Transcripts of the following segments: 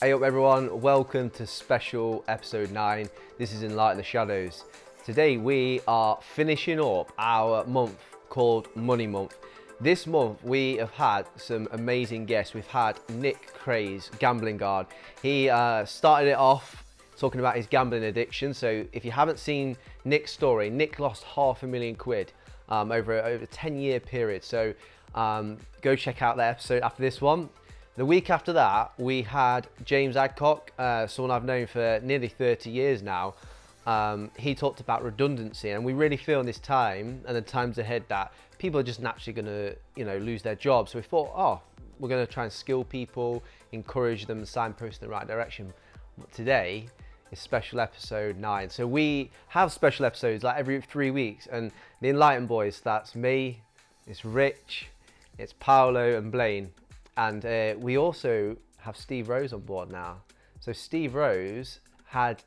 Hey up everyone, welcome to special episode 9. This is In Light in the Shadows. Today we are finishing up our month called Money Month. This month we have had some amazing guests. We've had Nick Craze, Gambling Guard. He started it off talking about his gambling addiction. So if you haven't seen Nick's story, Nick lost £500,000 over a 10-year period. So go check out that episode after this one. The week after that, we had James Adcock, someone I've known for nearly 30 years now. He talked about redundancy, and we really feel in this time and the times ahead that people are just naturally going to, lose their jobs. So we thought, we're going to try and skill people, encourage them, signpost in the right direction. But today is special episode 9. So we have special episodes like every 3 weeks, and the Enlightened Boys, that's me, it's Rich, it's Paolo and Blaine. And we also have Steve Rose on board now. So Steve Rose had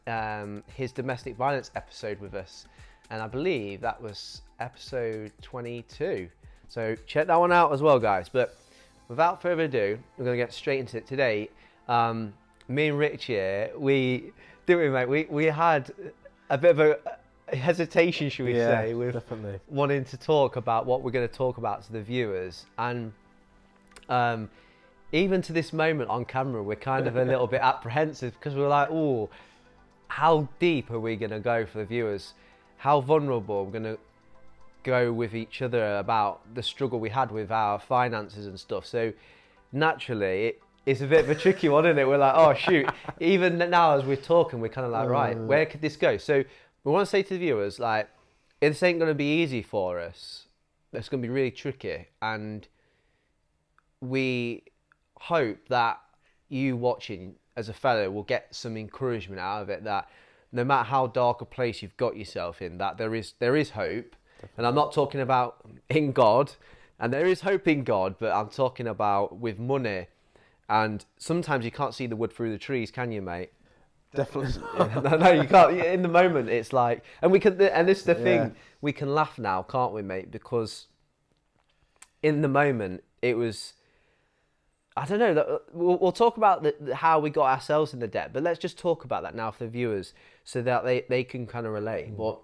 his domestic violence episode with us, and I believe that was episode 22. So check that one out as well, guys. But without further ado, we're going to get straight into it today. Me and Rich here, we had a bit of a hesitation, should we say, with definitely wanting to talk about what we're going to talk about to the viewers. And even to this moment on camera, we're kind of a little bit apprehensive because we're like, oh, how deep are we going to go for the viewers? How vulnerable we're going to go with each other about the struggle we had with our finances and stuff. So naturally, it's a bit of a tricky one, isn't it? We're like, oh, shoot. Even now as we're talking, we're kind of like, right, where could this go? So we want to say to the viewers, like, this ain't going to be easy for us. It's going to be really tricky. And we hope that you watching as a fellow will get some encouragement out of it, that no matter how dark a place you've got yourself in, that there is hope. Definitely. And I'm not talking about in God, and there is hope in God, but I'm talking about with money. And sometimes you can't see the wood through the trees, can you, mate? Definitely. No, you can't. In the moment, it's like, and this is the thing, we can laugh now, can't we, mate? Because in the moment, it was, I don't know, we'll talk about how we got ourselves in the debt, but let's just talk about that now for the viewers so that they can kind of relate. But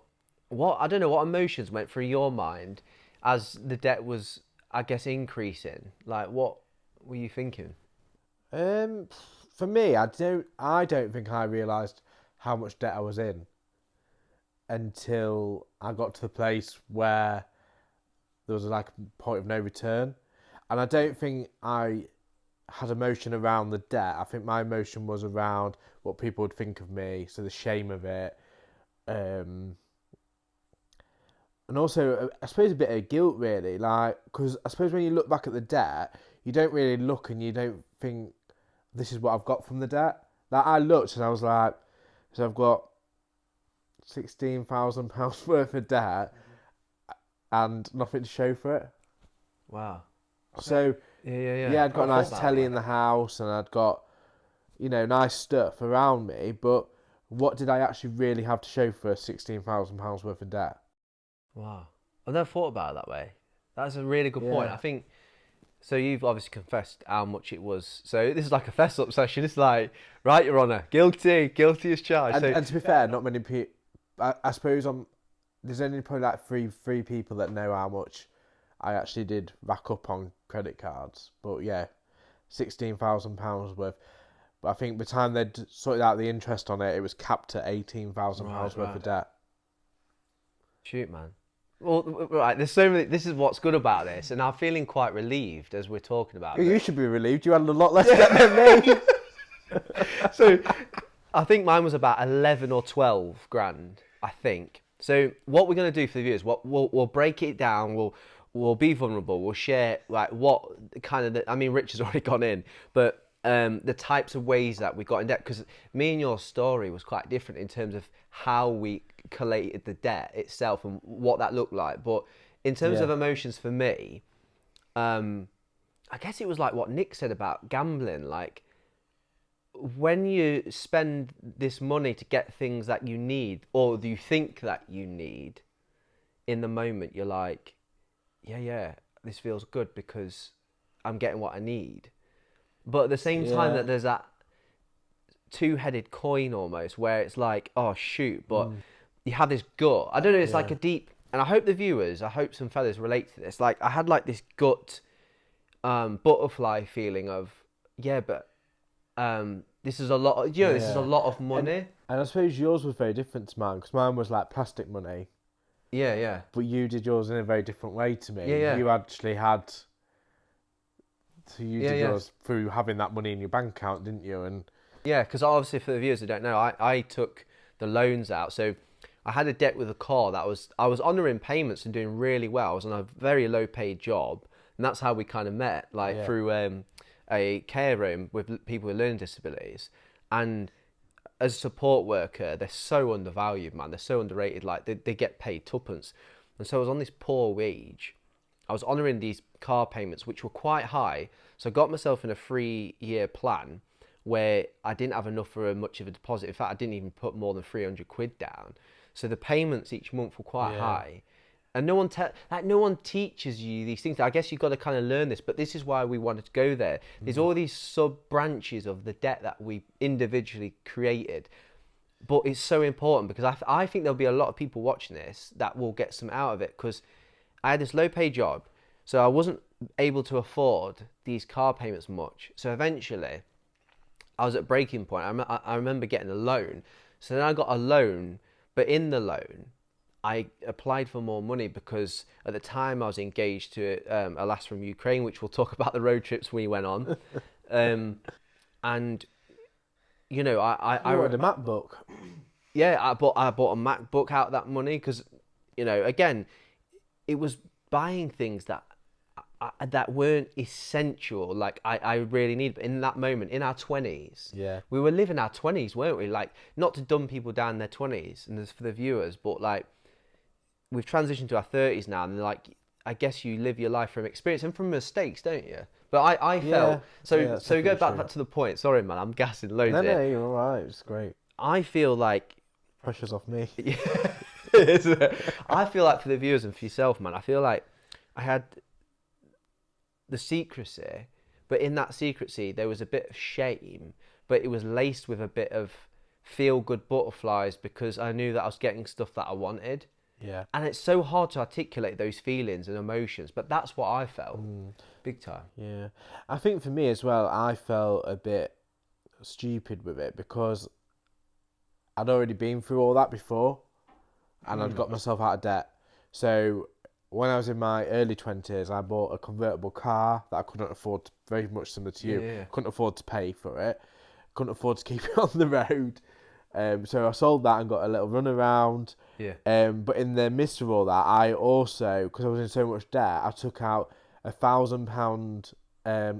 I don't know, what emotions went through your mind as the debt was, I guess, increasing? Like, what were you thinking? For me, I don't think I realised how much debt I was in until I got to the place where there was like a point of no return. And I don't think I had emotion around the debt. I think my emotion was around what people would think of me, so the shame of it. And also, I suppose a bit of guilt, really. Like, because I suppose when you look back at the debt, you don't really look and you don't think, this is what I've got from the debt. Like, I looked and I was like, so I've got £16,000 worth of debt and nothing to show for it. Wow. So, yeah, I'd got a nice telly in the house and I'd got, nice stuff around me, but what did I actually really have to show for £16,000 worth of debt? Wow. I've never thought about it that way. That's a really good point. I think, so you've obviously confessed how much it was. So this is like a fess-up session. It's like, right, Your Honour, guilty as charged. And to be fair, not many people, I suppose there's only probably like three people that know how much I actually did rack up on credit cards. But yeah, £16,000 worth. But I think by the time they'd sorted out the interest on it, it was capped at £18,000 worth of debt. Shoot, man. Well, right, there's so many, this is what's good about this, and I'm feeling quite relieved as we're talking about it. You should be relieved, you had a lot less debt than me. So, I think mine was about 11 or 12 grand, I think. So, what we're going to do for the viewers, we'll break it down, we'll be vulnerable, we'll share, like, what kind of, Rich has already gone in, but the types of ways that we got in debt, because me and your story was quite different in terms of how we collated the debt itself and what that looked like. But in terms of emotions for me, I guess it was like what Nick said about gambling. Like, when you spend this money to get things that you need, or you think that you need, in the moment you're like, yeah, this feels good because I'm getting what I need. But at the same time that there's that two-headed coin almost, where it's like, oh shoot, but you have this gut. I don't know. It's like a deep, and I hope the viewers, I hope some fellas relate to this. Like I had like this gut butterfly feeling of but this is a lot. This is a lot of money. And I suppose yours was very different to mine because mine was like plastic money. Yeah. But you did yours in a very different way to me. Yeah. You actually had. So you did yours through having that money in your bank account, didn't you? And yeah, because obviously for the viewers who don't know, I took the loans out. So I had a debt with a car that I was honouring payments and doing really well. I was on a very low paid job, and that's how we kind of met, through a care home with people with learning disabilities. And as a support worker, they're so undervalued, man. They're so underrated. Like they get paid tuppence. And so I was on this poor wage. I was honouring these car payments, which were quite high. So I got myself in a 3-year plan where I didn't have enough for much of a deposit. In fact, I didn't even put more than 300 quid down. So the payments each month were quite high. And no one teaches you these things. I guess you've got to kind of learn this, but this is why we wanted to go there. There's all these sub branches of the debt that we individually created. But it's so important because I think there'll be a lot of people watching this that will get some out of it, because I had this low paid job, so I wasn't able to afford these car payments much. So eventually I was at breaking point. I remember getting a loan. So then I got a loan, but in the loan I applied for more money because at the time I was engaged to a lass from Ukraine, which we'll talk about the road trips we went on. And you know, I wanted a MacBook. Yeah, I bought a MacBook out of that money because, you know, again, it was buying things that weren't essential. Like I really need. But in that moment, in our 20s, we were living our 20s, weren't we? Like, not to dumb people down their 20s, and this for the viewers, but like we've transitioned to our 30s now, and like I guess you live your life from experience and from mistakes, don't you? But I felt so go back to the point. Sorry, man, I'm gassing loads. No, you're all right. It's great. I feel like pressure's off me. I feel like for the viewers and for yourself, man, I feel like I had the secrecy, but in that secrecy there was a bit of shame, but it was laced with a bit of feel-good butterflies because I knew that I was getting stuff that I wanted. Yeah. And it's so hard to articulate those feelings and emotions, but that's what I felt. Big time. Yeah. I think for me as well, I felt a bit stupid with it because I'd already been through all that before and I'd got myself out of debt. So when I was in my early 20s, I bought a convertible car that I couldn't afford, to, very much similar to you. Yeah. Couldn't afford to pay for it. Couldn't afford to keep it on the road. So I sold that and got a little run around. Yeah. But in the midst of all that, I also, because I was in so much debt, I took out £1,000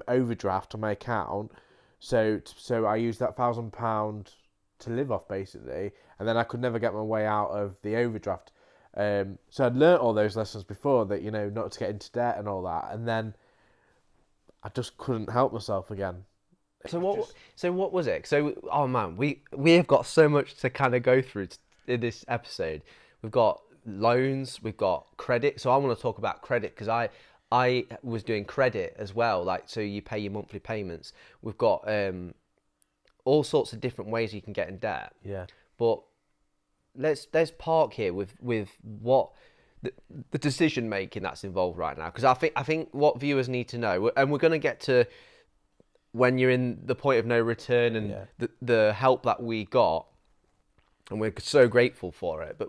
overdraft on my account. So I used that £1,000 to live off basically, and then I could never get my way out of the overdraft. So I'd learnt all those lessons before, that, you know, not to get into debt and all that, and then I just couldn't help myself again. So what was it? So, oh man, we have got so much to kind of go through in this episode. We've got loans, we've got credit. So I want to talk about credit because I was doing credit as well. Like, so you pay your monthly payments. We've got all sorts of different ways you can get in debt. Yeah. But let's park here with what the decision making that's involved right now, because I think what viewers need to know, and we're going to get to when you're in the point of no return and the help that we got, and we're so grateful for it. But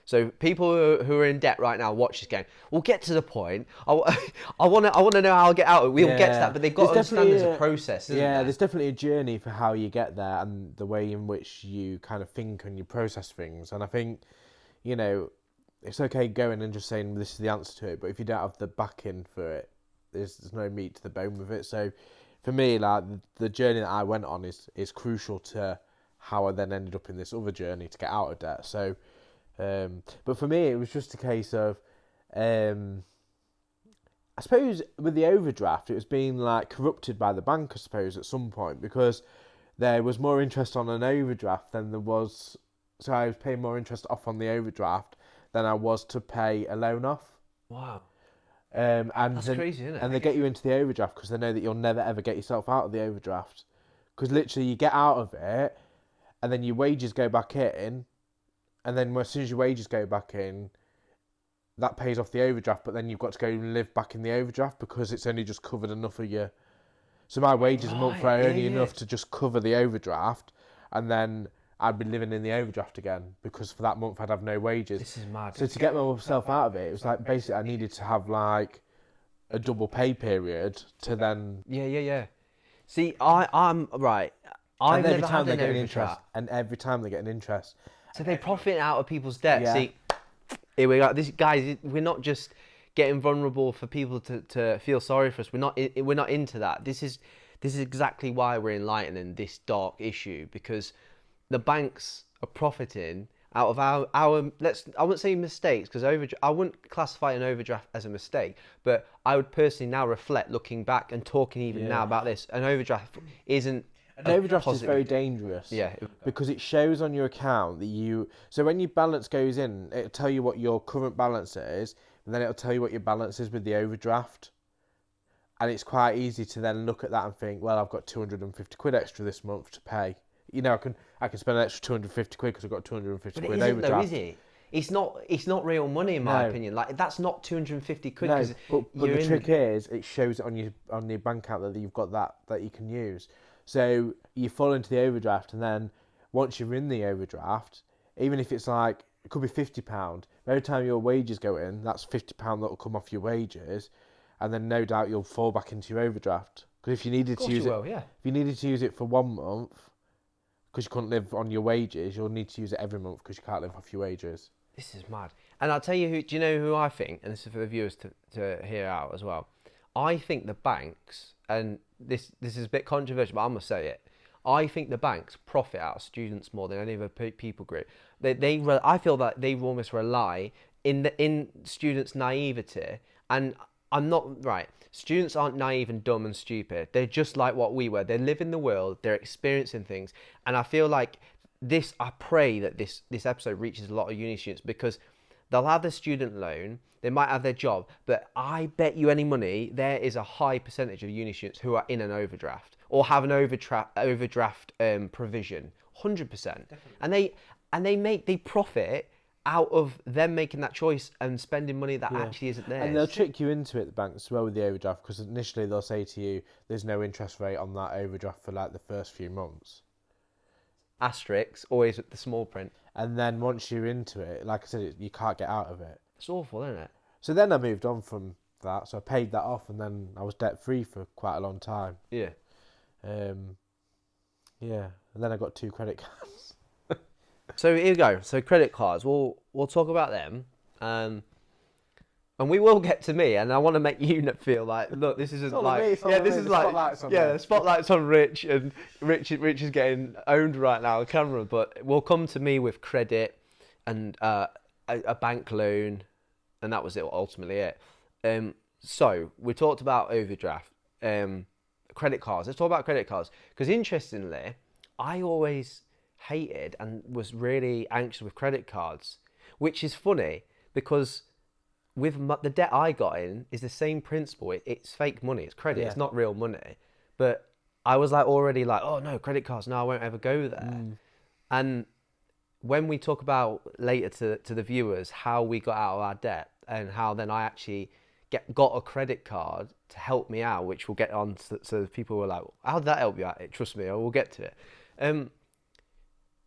so people who are in debt right now watch this game. We'll get to the point. I want to know how I'll get out of it. We'll get to that, but they've got to understand there's a process, isn't there? There's definitely a journey for how you get there and the way in which you kind of think and you process things. And I think, you know, it's okay going and just saying this is the answer to it, but if you don't have the backing for it, there's no meat to the bone with it. So for me, like, the journey that I went on is crucial to how I then ended up in this other journey to get out of debt. So, but for me, it was just a case of, I suppose with the overdraft, it was being like corrupted by the bank, I suppose, at some point, because there was more interest on an overdraft than there was. So I was paying more interest off on the overdraft than I was to pay a loan off. Wow. And that's crazy, isn't it? And they get you into the overdraft because they know that you'll never ever get yourself out of the overdraft. Because literally, you get out of it, and then your wages go back in, and then as soon as your wages go back in, that pays off the overdraft, but then you've got to go and live back in the overdraft because it's only just covered enough of your... So my wages a month are only enough to just cover the overdraft, and then I'd be living in the overdraft again because for that month I'd have no wages. This is mad. So to get myself out of it, it was like basically I needed to have like a double pay period to then... Yeah. See, I'm right. I've never had an overdraft. And every time they get an interest. So they profit out of people's debt. Yeah. See, here we go. This, guys, we're not just getting vulnerable for people to feel sorry for us. We're not into that. This is exactly why we're enlightening this dark issue, because the banks are profiting out of our I wouldn't say mistakes, because I wouldn't classify an overdraft as a mistake, but I would personally now reflect, looking back and talking even now about this, an overdraft isn't... An overdraft is very dangerous. Yeah. Because it shows on your account that you... So when your balance goes in, it'll tell you what your current balance is, and then it'll tell you what your balance is with the overdraft. And it's quite easy to then look at that and think, well, I've got 250 quid extra this month to pay. You know, I can spend an extra 250 quid because I've got 250 quid overdraft. Though, is it? It's not real money in my opinion. Like, that's not 250 quid. No, but the trick is, it shows it on your bank account that you've got that you can use. So you fall into the overdraft, and then once you're in the overdraft, even if it's like, it could be £50, every time your wages go in, that's £50 that will come off your wages, and then no doubt you'll fall back into your overdraft. Because if you needed to use if you needed to use it for 1 month, because you couldn't live on your wages, you'll need to use it every month because you can't live off your wages. This is mad. And I'll tell you who. Do you know who I think? And this is for the viewers to hear out as well. I think the banks, and this is a bit controversial, but I'm gonna say it. I think the banks profit out of students more than any other people group. I feel that they almost rely in students' naivety, and I'm not right. Students aren't naive and dumb and stupid. They're just like what we were. They live in the world. They're experiencing things, and I feel like this. I pray that this episode reaches a lot of uni students, because they'll have their student loan, they might have their job, but I bet you any money there is a high percentage of uni students who are in an overdraft or have an overdraft provision, 100%. And they profit out of them making that choice and spending money that actually isn't theirs. And they'll trick you into it, the banks, as well, with the overdraft, because initially they'll say to you, there's no interest rate on that overdraft for like the first few months. Asterisks, always with the small print. And then once you're into it, like I said, you can't get out of it. It's awful, isn't it? So then I moved on from that, so I paid that off, and then I was debt free for quite a long time. Yeah. And then I got 2 credit cards. So here we go. So credit cards, we'll talk about them, and we will get to me. And I want to make you feel like, look, this isn't like, the spotlight's on Rich, and Rich is getting owned right now on camera. But we'll come to me with credit and a bank loan, and that was it. Ultimately, it. So we talked about overdraft, credit cards. Let's talk about credit cards, because interestingly, I always hated and was really anxious with credit cards, which is funny because with the debt I got in is the same principle. It's fake money. It's credit. Yeah. It's not real money. But I was already like, oh no, credit cards. No, I won't ever go there. And when we talk about later to the viewers how we got out of our debt and how then I actually got a credit card to help me out, which we'll get on. So people were like, how did that help you out? Trust me, we'll get to it.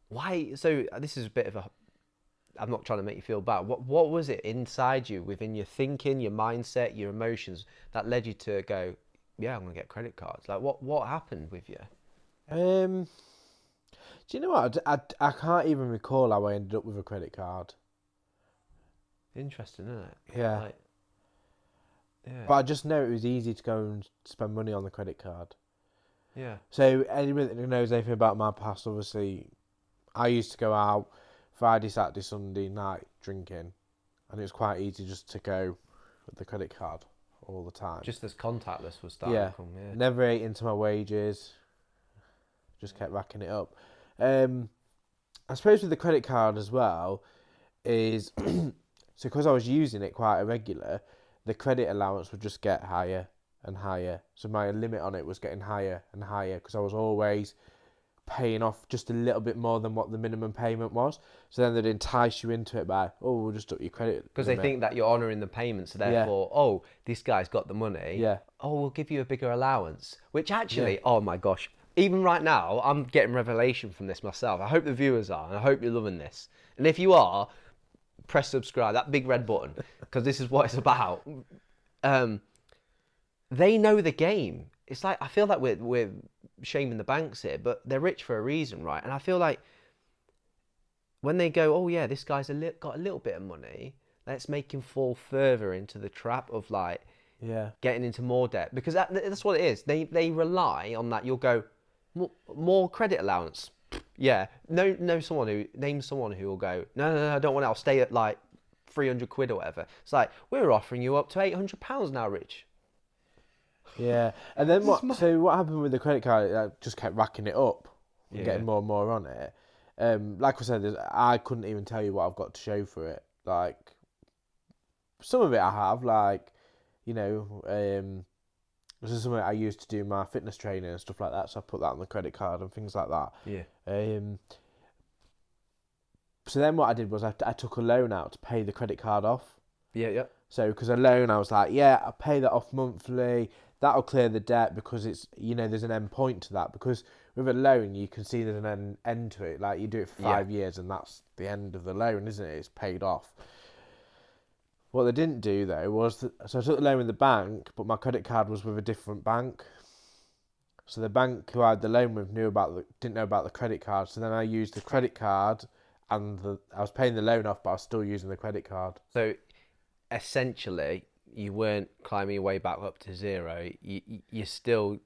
Why? So this is a bit of a... I'm not trying to make you feel bad. What was it inside you, within your thinking, your mindset, your emotions, that led you to go, yeah, I'm going to get credit cards? Like, what happened with you? Do you know what? I can't even recall how I ended up with a credit card. Interesting, isn't it? Yeah. But I just know it was easy to go and spend money on the credit card. Yeah. So anyone that knows anything about my past, obviously, I used to go out Friday, Saturday, Sunday night drinking, and it was quite easy just to go with the credit card all the time. Just as contactless was starting to come, Never ate into my wages, just kept racking it up. I suppose with the credit card as well is, so because I was using it quite irregular, the credit allowance would just get higher and higher. So my limit on it was getting higher and higher because I was always paying off just a little bit more than what the minimum payment was. So then they'd entice you into it by, oh, we'll just up your credit Because they limit. think that you're honouring the payments, so therefore, oh, this guy's got the money. Yeah. Oh, we'll give you a bigger allowance. Which actually, oh my gosh, even right now, I'm getting revelation from this myself. I hope the viewers are, and I hope you're loving this. And if you are, press subscribe, that big red button, because this is what it's about. They know the game. It's like, I feel like we're shaming the banks here, but they're rich for a reason, right? And I feel like when they go, oh yeah, this guy's got a little bit of money, let's make him fall further into the trap of like getting into more debt, because that's what it is. They rely on that. You'll go, more credit allowance. Yeah, name someone who will go, no, I don't want it. I'll stay at like 300 quid or whatever. It's like, we're offering you up to £800 now, Rich. Yeah, and then what happened with the credit card? I just kept racking it up, and getting more and more on it. Like I said, I couldn't even tell you what I've got to show for it. Like, some of it I have, like, you know, this is something I used to do my fitness training and stuff like that, so I put that on the credit card and things like that. Yeah. So then what I did was I took a loan out to pay the credit card off. Yeah. So, because a loan, I was like, yeah, I'll pay that off monthly. That'll clear the debt, because it's, you know, there's an end point to that. Because with a loan, you can see there's an end to it. Like, you do it for 5 years and that's the end of the loan, isn't it? It's paid off. What they didn't do, though, was so I took the loan with the bank, but my credit card was with a different bank. So the bank who I had the loan with didn't know about the credit card. So then I used the credit card, and I was paying the loan off, but I was still using the credit card. So essentially, you weren't climbing your way back up to zero. You're still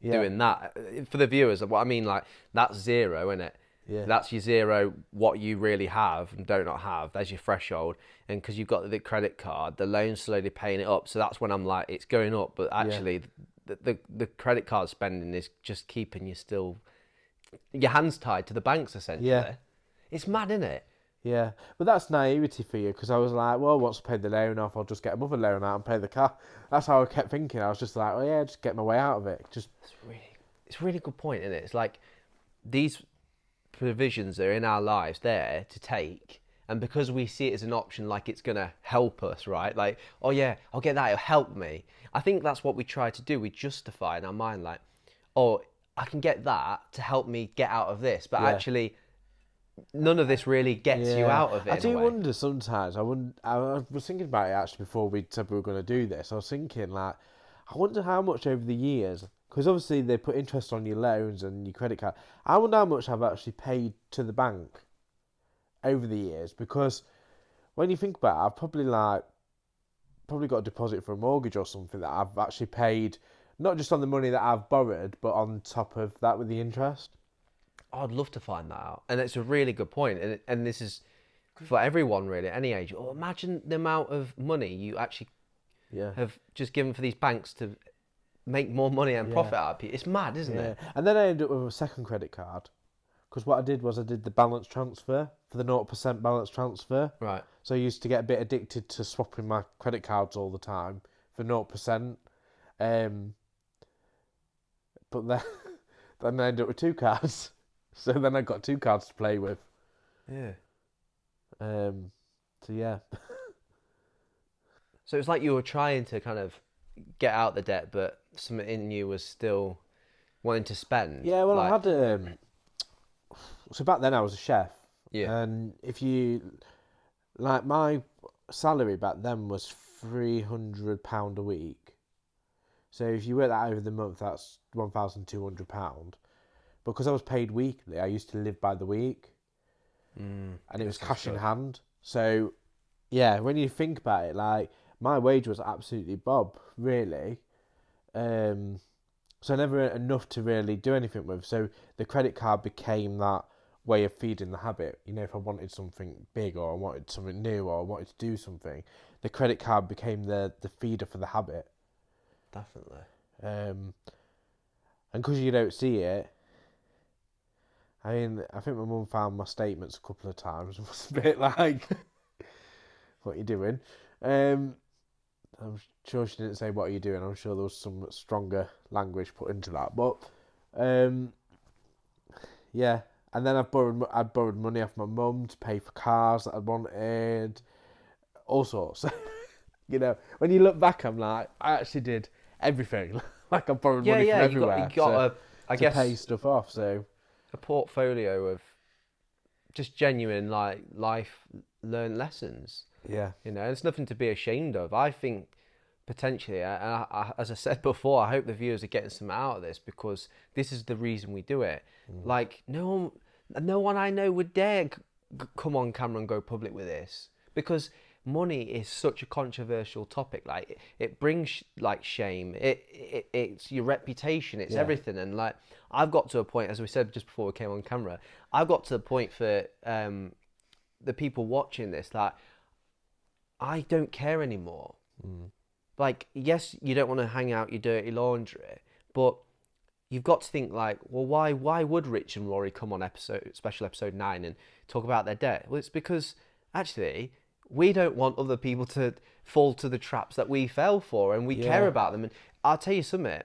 doing that. For the viewers, what I mean, like, that's zero, isn't it? Yeah. That's your zero, what you really have and do not have. That's your threshold. And because you've got the credit card, the loan's slowly paying it up. So that's when I'm like, it's going up. But actually, the credit card spending is just keeping you still, your hands tied to the banks, essentially. Yeah. It's mad, isn't it? Yeah, but that's naivety for you, because I was like, well, once I pay the loan off, I'll just get another loan out and pay the car. That's how I kept thinking. I was just like, oh yeah, just get my way out of it. It's a really good point, isn't it? It's like, these provisions are in our lives there to take, and because we see it as an option, like it's going to help us, right? Like, oh yeah, I'll get that, it'll help me. I think that's what we try to do. We justify in our mind, like, oh, I can get that to help me get out of this, but actually none of this really gets you out of it. I do wonder sometimes. I was thinking about it actually before we said we were going to do this. I was thinking, like, I wonder how much over the years, because obviously they put interest on your loans and your credit card. I wonder how much I've actually paid to the bank over the years, because when you think about it, I've probably got a deposit for a mortgage or something that I've actually paid, not just on the money that I've borrowed, but on top of that with the interest. I'd love to find that out, and it's a really good point. And this is for everyone really, at any age. Oh, imagine the amount of money you actually have just given for these banks to make more money and profit out of people. It's mad, isn't it? And then I ended up with a second credit card, because what I did was I did the balance transfer for the 0% balance transfer. Right. So I used to get a bit addicted to swapping my credit cards all the time for 0%. But then I ended up with 2 cards. So then I got 2 cards to play with. Yeah. So yeah. So it's like you were trying to kind of get out the debt, but something in you was still wanting to spend. Yeah, well, I had so back then I was a chef. Yeah. And if you, like, my salary back then was £300 a week. So if you work that over the month, that's £1,200. Because I was paid weekly, I used to live by the week. And it was cash in hand. So, yeah, when you think about it, like, my wage was absolutely bob, really. So I never earned enough to really do anything with. So the credit card became that way of feeding the habit. You know, if I wanted something big, or I wanted something new, or I wanted to do something, the credit card became the feeder for the habit. Definitely. And because you don't see it, I mean, I think my mum found my statements a couple of times and was a bit like, what are you doing? I'm sure she didn't say, what are you doing? I'm sure there was some stronger language put into that. But, Yeah, and then I'd borrowed money off my mum to pay for cars that I wanted, all sorts. You know, when you look back, I'm like, I actually did everything. Like I borrowed money from everywhere You got to pay stuff off. So a portfolio of just genuine like life learned lessons. yeah, You know, it's nothing to be ashamed of. I think potentially, as I said before, I hope the viewers are getting some out of this, because this is the reason we do it. Like no one I know would dare come on camera and go public with this, because money is such a controversial topic. Like it brings like shame. It's your reputation. It's everything. And like I've got to a point, as we said just before we came on camera, I've got to the point for the people watching this that I don't care anymore. Like, yes, you don't want to hang out your dirty laundry, but you've got to think like, well, why would Rich and Rory come on special episode 9 and talk about their debt? Well, it's because actually we don't want other people to fall to the traps that we fell for, and we care about them. And I'll tell you something,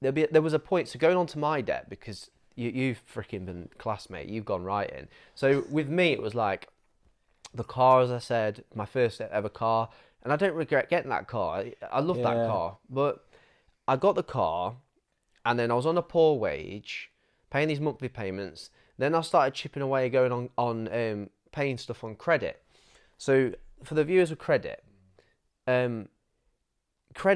there was a point, so going on to my debt, because you've freaking been classmate, you've gone right in. So with me, it was like the car, as I said, my first ever car. And I don't regret getting that car. I love that car. But I got the car, and then I was on a poor wage, paying these monthly payments. Then I started chipping away, going on paying stuff on credit. So for the viewers with credit, I want to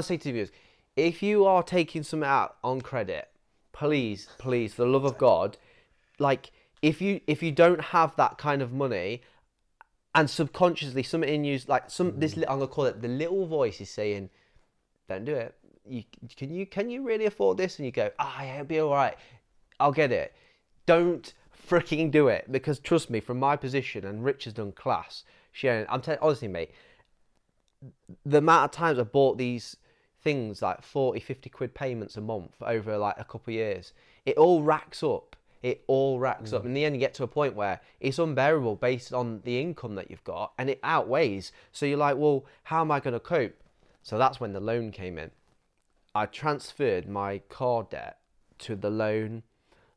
say to the viewers, if you are taking something out on credit, please, for the love of God, like if you don't have that kind of money, and subconsciously, something in you, like I'm gonna call it the little voice, is saying, "Don't do it. Can you really afford this?" And you go, yeah, it'll be all right. I'll get it. Don't freaking do it, because trust me, from my position, and Rich has done class sharing. Honestly, mate, the amount of times I bought these things like 40, 50 quid payments a month over like a couple of years, it all racks up. It all racks up. In the end, you get to a point where it's unbearable based on the income that you've got, and it outweighs. So you're like, well, how am I going to cope? So that's when the loan came in. I transferred my car debt to the loan.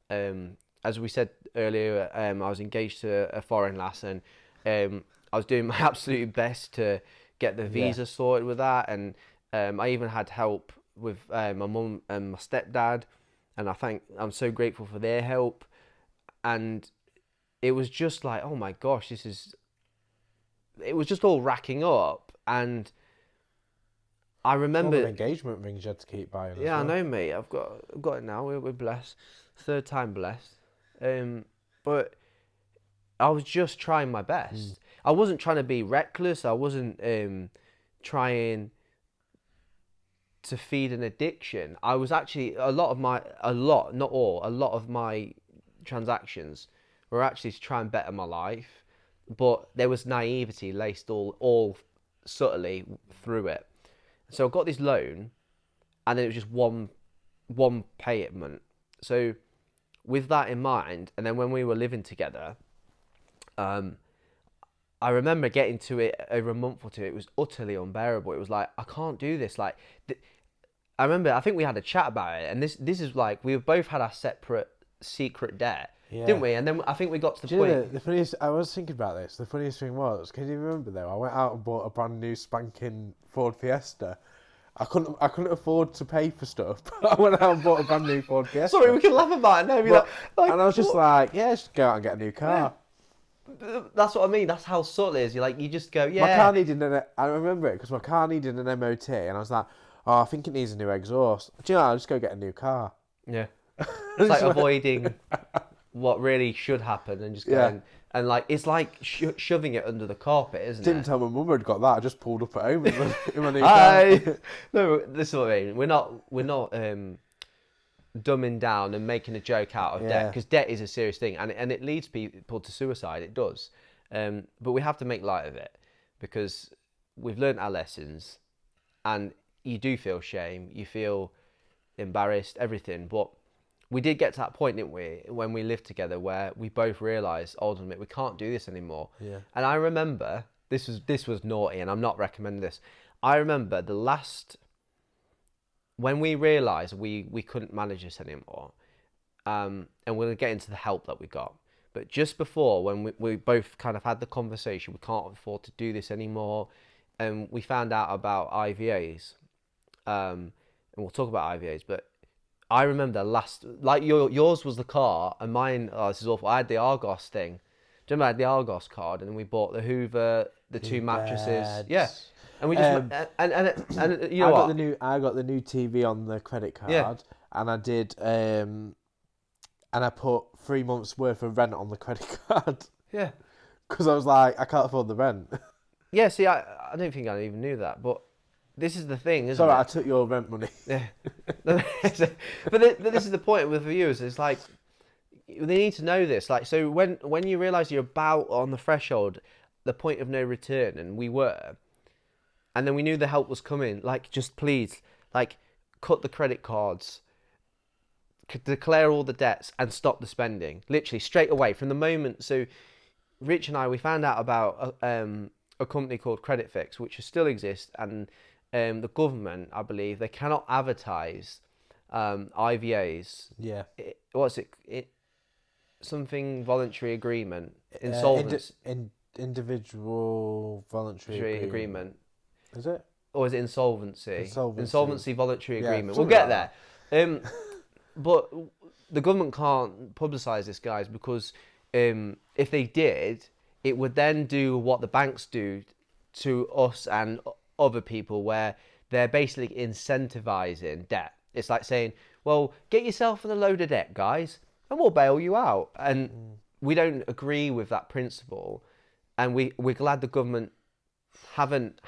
As we said earlier, I was engaged to a foreign lass, and I was doing my absolute best to get the visa sorted with that. And I even had help with my mum and my stepdad. And I'm so grateful for their help. And it was just like, oh my gosh, it was just all racking up. And I remember... all the engagement rings you had to keep buying. Yeah, well. I know, mate. I've got it now. We're blessed. Third time blessed. But I was just trying my best. I wasn't trying to be reckless. I wasn't trying to feed an addiction. I was actually a lot of my transactions were actually to try and better my life, but there was naivety laced all subtly through it. So I got this loan, and then it was just one payment. So with that in mind, and then when we were living together, I remember getting to it over a month or two. It was utterly unbearable. It was like, I can't do this. Like, I remember, I think we had a chat about it, and this is like, we both had our separate secret debt, didn't we? And then I think we got to the point. The funniest, I was thinking about this. The funniest thing was, can you remember though? I went out and bought a brand new spanking Ford Fiesta. I couldn't afford to pay for stuff, but I went out and bought a brand new Ford Fiesta. Sorry, we can laugh about it now. And I was just like, just go out and get a new car. Yeah. That's what I mean. That's how subtle it is. You just go, yeah. My car needed I remember it because my car needed an MOT, and I was like, I think it needs a new exhaust. Do you know? I'll just go get a new car. Yeah. It's like avoiding what really should happen and just going, and like it's like shoving it under the carpet, isn't it? Didn't tell my mum I'd got that. I just pulled up at home in my new car. No, this is what I mean. We're not dumbing down and making a joke out of debt, because debt is a serious thing, and it leads people to suicide. It does, but we have to make light of it, because we've learned our lessons, and you do feel shame, you feel embarrassed, everything. But we did get to that point, didn't we, when we lived together, where we both realised, ultimately, we can't do this anymore. Yeah. And I remember, this was naughty, and I'm not recommending this. I remember when we realised we couldn't manage this anymore, and we're going to get into the help that we got. But just before, when we both kind of had the conversation, we can't afford to do this anymore, and we found out about IVAs, and we'll talk about IVAs, but I remember like yours was the car, and mine, oh, this is awful, I had the Argos thing. Do you remember I had the Argos card, and then we bought the Hoover, the two mattresses. Beds. Yeah. And we just, and you know what? I got the new TV on the credit card, Yeah. and I did, and I put 3 months worth of rent on the credit card. Yeah. Because I was like, I can't afford the rent. Yeah, see, I don't think I even knew that, but this is the thing, isn't Sorry, it? I took your rent money. Yeah. But this is the point with viewers. It's like, they need to know this. Like, so when you realise you're about on the threshold, the point of no return, and we were, and then we knew the help was coming, like, just please, like, cut the credit cards, declare all the debts, and stop the spending. Literally, straight away, from the moment. So, Rich and I, we found out about a company called Credit Fix, which still exists, and the government, I believe, they cannot advertise IVAs. Yeah. What's it? Something voluntary agreement. Insolvency. Individual voluntary agreement. Is it? Or is it insolvency? Insolvency voluntary agreement. We'll like get there. But the government can't publicise this, guys, because if they did, it would then do what the banks do to us and other people, where they're basically incentivising debt. It's like saying, well, get yourself in a load of debt, guys, and we'll bail you out. And we don't agree with that principle, and we're glad the government haven't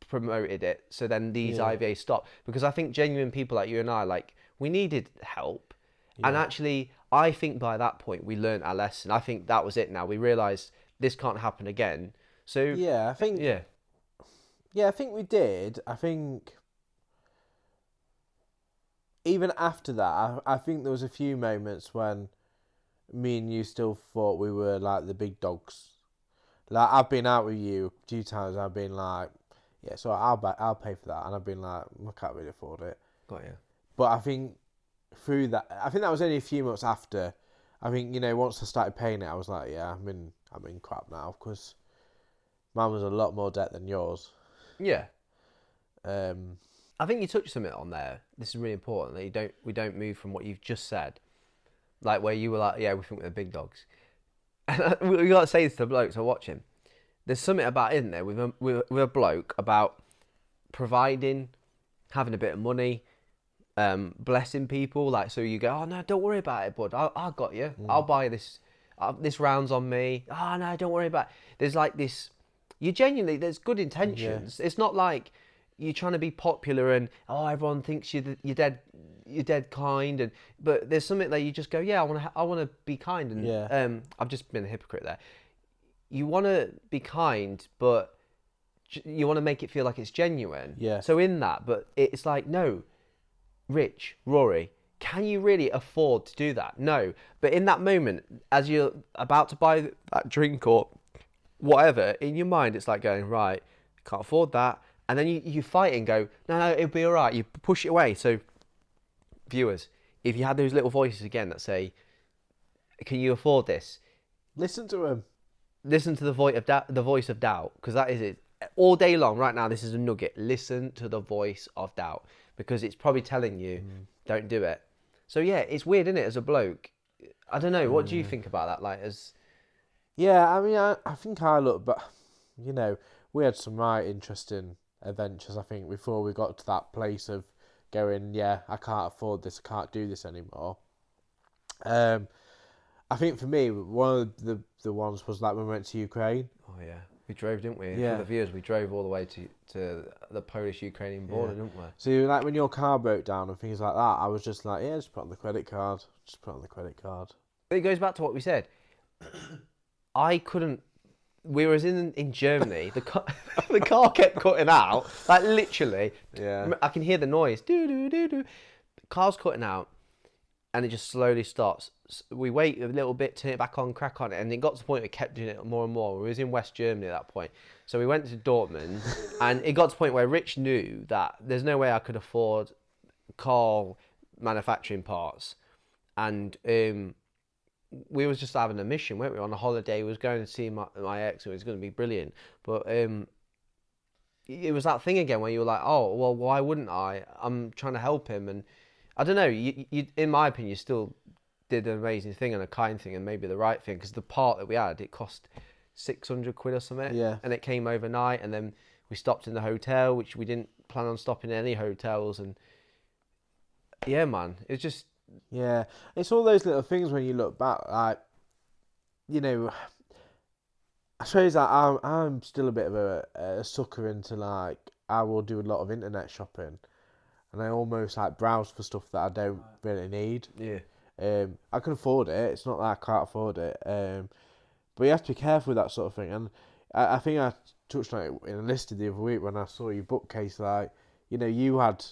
promoted it, so then these IVAs stop, because I think genuine people like you and I, like, we needed help. And actually, I think by that point we learned our lesson. I think that was it. Now we realised this can't happen again. So I think we did. I think even after that, I think there was a few moments when me and you still thought we were like the big dogs. Like, I've been out with you a few times, I've been like, yeah, so I'll pay for that, and I've been like, I can't really afford it. Got you. But I think through that, I think that was only a few months after. I think, you know, once I started paying it, I was like, yeah, I'm in crap now, because mine was a lot more debt than yours. Yeah. I think you touched something on there. This is really important, that we don't move from what you've just said. Like, where you were like, yeah, we think we're the big dogs. And we got to say this to the blokes, I watch him. There's something about, isn't there, with a bloke, about providing, having a bit of money, blessing people. Like, so you go, oh no, don't worry about it, bud. I got you. I'll buy this. This round's on me. Oh no, don't worry about it. There's like this. You genuinely, there's good intentions. Yeah. It's not like you're trying to be popular and, oh, everyone thinks you're dead kind, but there's something that you just go, yeah, I want to be kind, and I've just been a hypocrite there. You want to be kind, but you want to make it feel like it's genuine. Yeah. So in that, but it's like, no, Rich, Rory, can you really afford to do that? No. But in that moment, as you're about to buy that drink or whatever, in your mind, it's like going, right, can't afford that. And then you fight and go, no, it'll be all right. You push it away. So, viewers, if you had those little voices again that say, can you afford this? Listen to them. Listen to the voice of doubt, because that is it. All day long, right now, this is a nugget. Listen to the voice of doubt, because it's probably telling you, don't do it. So, yeah, it's weird, isn't it, as a bloke? I don't know. What do you think about that? Like, as... Yeah, I mean, I think I look, but, you know, we had some right interesting adventures, I think, before we got to that place of going, yeah, I can't afford this, I can't do this anymore. I think for me, one of the ones was like when we went to Ukraine. Oh yeah, we drove, didn't we? Yeah. For the viewers, we drove all the way to the Polish-Ukrainian border, didn't we? So like when your car broke down and things like that, I was just like, yeah, just put on the credit card. It goes back to what we said. I couldn't. We were in Germany. The car kept cutting out. Like, literally. Yeah. I can hear the noise. Do do do do. The car's cutting out, and it just slowly stops. We wait a little bit, turn it back on, crack on it, and it got to the point we kept doing it more and more. We was in West Germany at that point, so we went to Dortmund, and it got to the point where Rich knew that there's no way I could afford car manufacturing parts, and we was just having a mission, weren't we? On a holiday, we was going to see my ex, and it was going to be brilliant. But it was that thing again where you were like, oh, well, why wouldn't I? I'm trying to help him, and I don't know. You in my opinion, you still did an amazing thing and a kind thing and maybe the right thing, because the part that we had, it cost 600 quid or something. Yeah. And it came overnight, and then we stopped in the hotel, which we didn't plan on stopping in any hotels, and yeah, man, it's just. Yeah, it's all those little things when you look back, like, you know, I suppose that I'm still a bit of a sucker into, like, I will do a lot of internet shopping, and I almost like browse for stuff that I don't really need. Yeah. I can afford it. It's not that I can't afford it. But you have to be careful with that sort of thing. And I think I touched on it in a listed the other week when I saw your bookcase. Like, you had.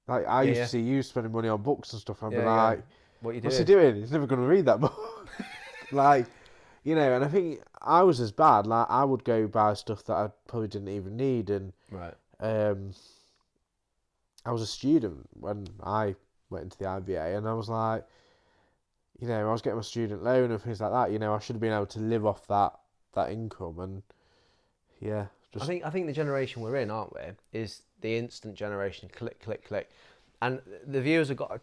Like, I used to see you spending money on books and stuff. I'd be like, what you doing? what's he doing? He's never going to read that book. Like, and I think I was as bad. Like, I would go buy stuff that I probably didn't even need. And Right. I was a student when I went into the IBA, and I was like, I was getting my student loan and things like that. I should have been able to live off that income. And, yeah. I think the generation we're in, aren't we, is the instant generation. Click, click, click. And the viewers have got to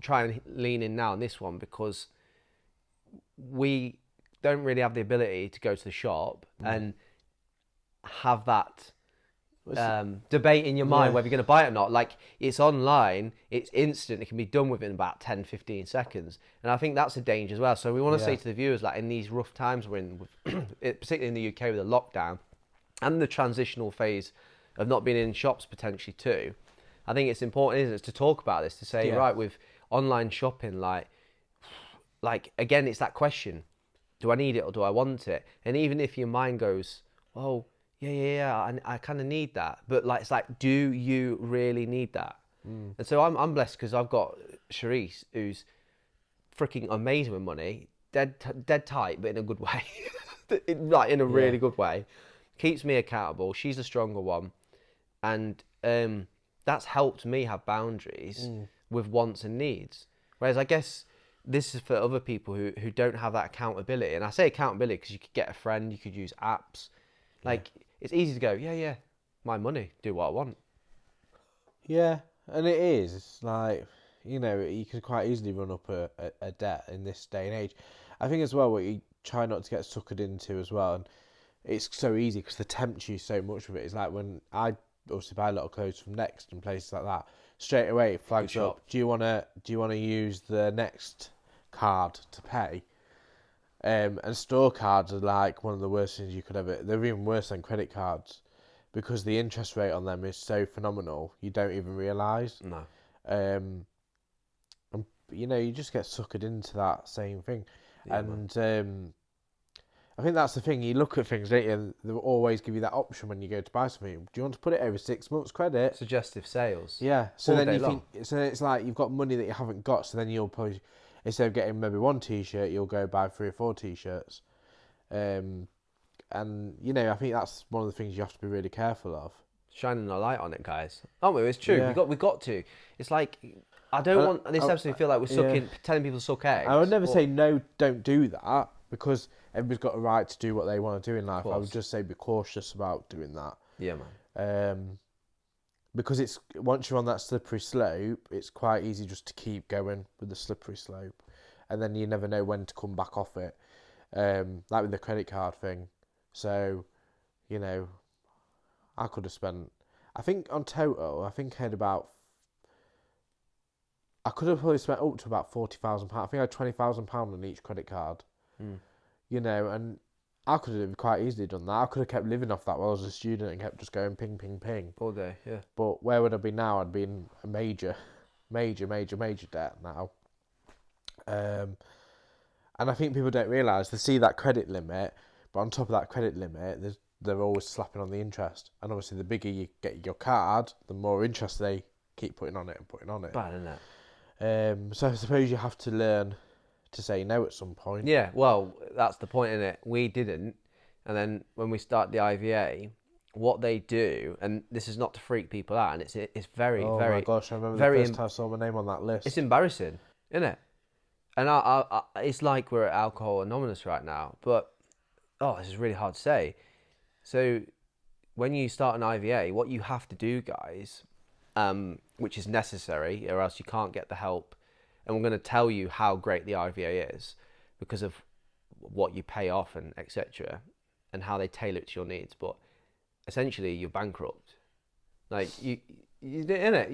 try and lean in now on this one, because we don't really have the ability to go to the shop and have that debate in your mind whether you're going to buy it or not. Like, it's online, it's instant, it can be done within about 10, 15 seconds. And I think that's a danger as well. So we want to say to the viewers, like, in these rough times we're in, particularly in the UK with the lockdown, and the transitional phase of not being in shops potentially too, I think it's important, isn't it, to talk about this, to say, right, with online shopping, like again, it's that question, do I need it or do I want it? And even if your mind goes, oh, yeah, I kind of need that, but like, it's like, do you really need that? And so I'm blessed, because I've got Charisse, who's freaking amazing with money, dead tight, but in a good way, like in a really good way. Keeps me accountable. She's the stronger one, and that's helped me have boundaries with wants and needs. Whereas I guess this is for other people who don't have that accountability. And I say accountability because you could get a friend, you could use apps. Like, it's easy to go, yeah, my money, do what I want. Yeah, and it is. It's like, you could quite easily run up a debt in this day and age. I think as well, what you try not to get suckered into as well, and it's so easy because they tempt you so much with it. It's like when I obviously buy a lot of clothes from Next and places like that, straight away it flags up, do you wanna use the Next card to pay? And store cards are like one of the worst things you could ever. They're even worse than credit cards, because the interest rate on them is so phenomenal you don't even realise. No. And you just get suckered into that same thing. And I think that's the thing. You look at things, don't you? And they'll always give you that option when you go to buy something. Do you want to put it over 6 months credit? Suggestive sales. Yeah. So all then day you long. think. So it's like you've got money that you haven't got. So then you'll probably, instead of getting maybe one T-shirt, you'll go buy 3 or 4 T-shirts. And I think that's one of the things you have to be really careful of. Shining a light on it, guys. Aren't we? It's true. Yeah. We got to. It's like, I don't want this episode to feel like we're telling people to suck eggs. I would never say no, don't do that, because everybody's got a right to do what they want to do in life. I would just say be cautious about doing that. Yeah, man. Because it's, once you're on that slippery slope, it's quite easy just to keep going with the slippery slope, and then you never know when to come back off it. Like with the credit card thing. So, I could have spent, I think on total, I could have probably spent up to about £40,000. I think I had £20,000 on each credit card. And I could have quite easily done that. I could have kept living off that while I was a student and kept just going ping, ping, ping. All day, yeah. But where would I be now? I'd be in a major debt now. And I think people don't realise, they see that credit limit, but on top of that credit limit, they're always slapping on the interest. And obviously the bigger you get your card, the more interest they keep putting on it and putting on it. Bad, isn't it? So I suppose you have to learn to say no at some point. Yeah, well, that's the point, isn't it? We didn't. And then when we start the IVA, what they do, and this is not to freak people out, and it's very, oh very... my gosh, I remember very the first time I saw my name on that list. It's embarrassing, isn't it? And it's like we're at Alcohol Anonymous right now, but this is really hard to say. So when you start an IVA, what you have to do, guys, which is necessary, or else you can't get the help, and we're going to tell you how great the IVA is because of what you pay off and etc. and how they tailor it to your needs. But essentially, you're bankrupt. Like you innit?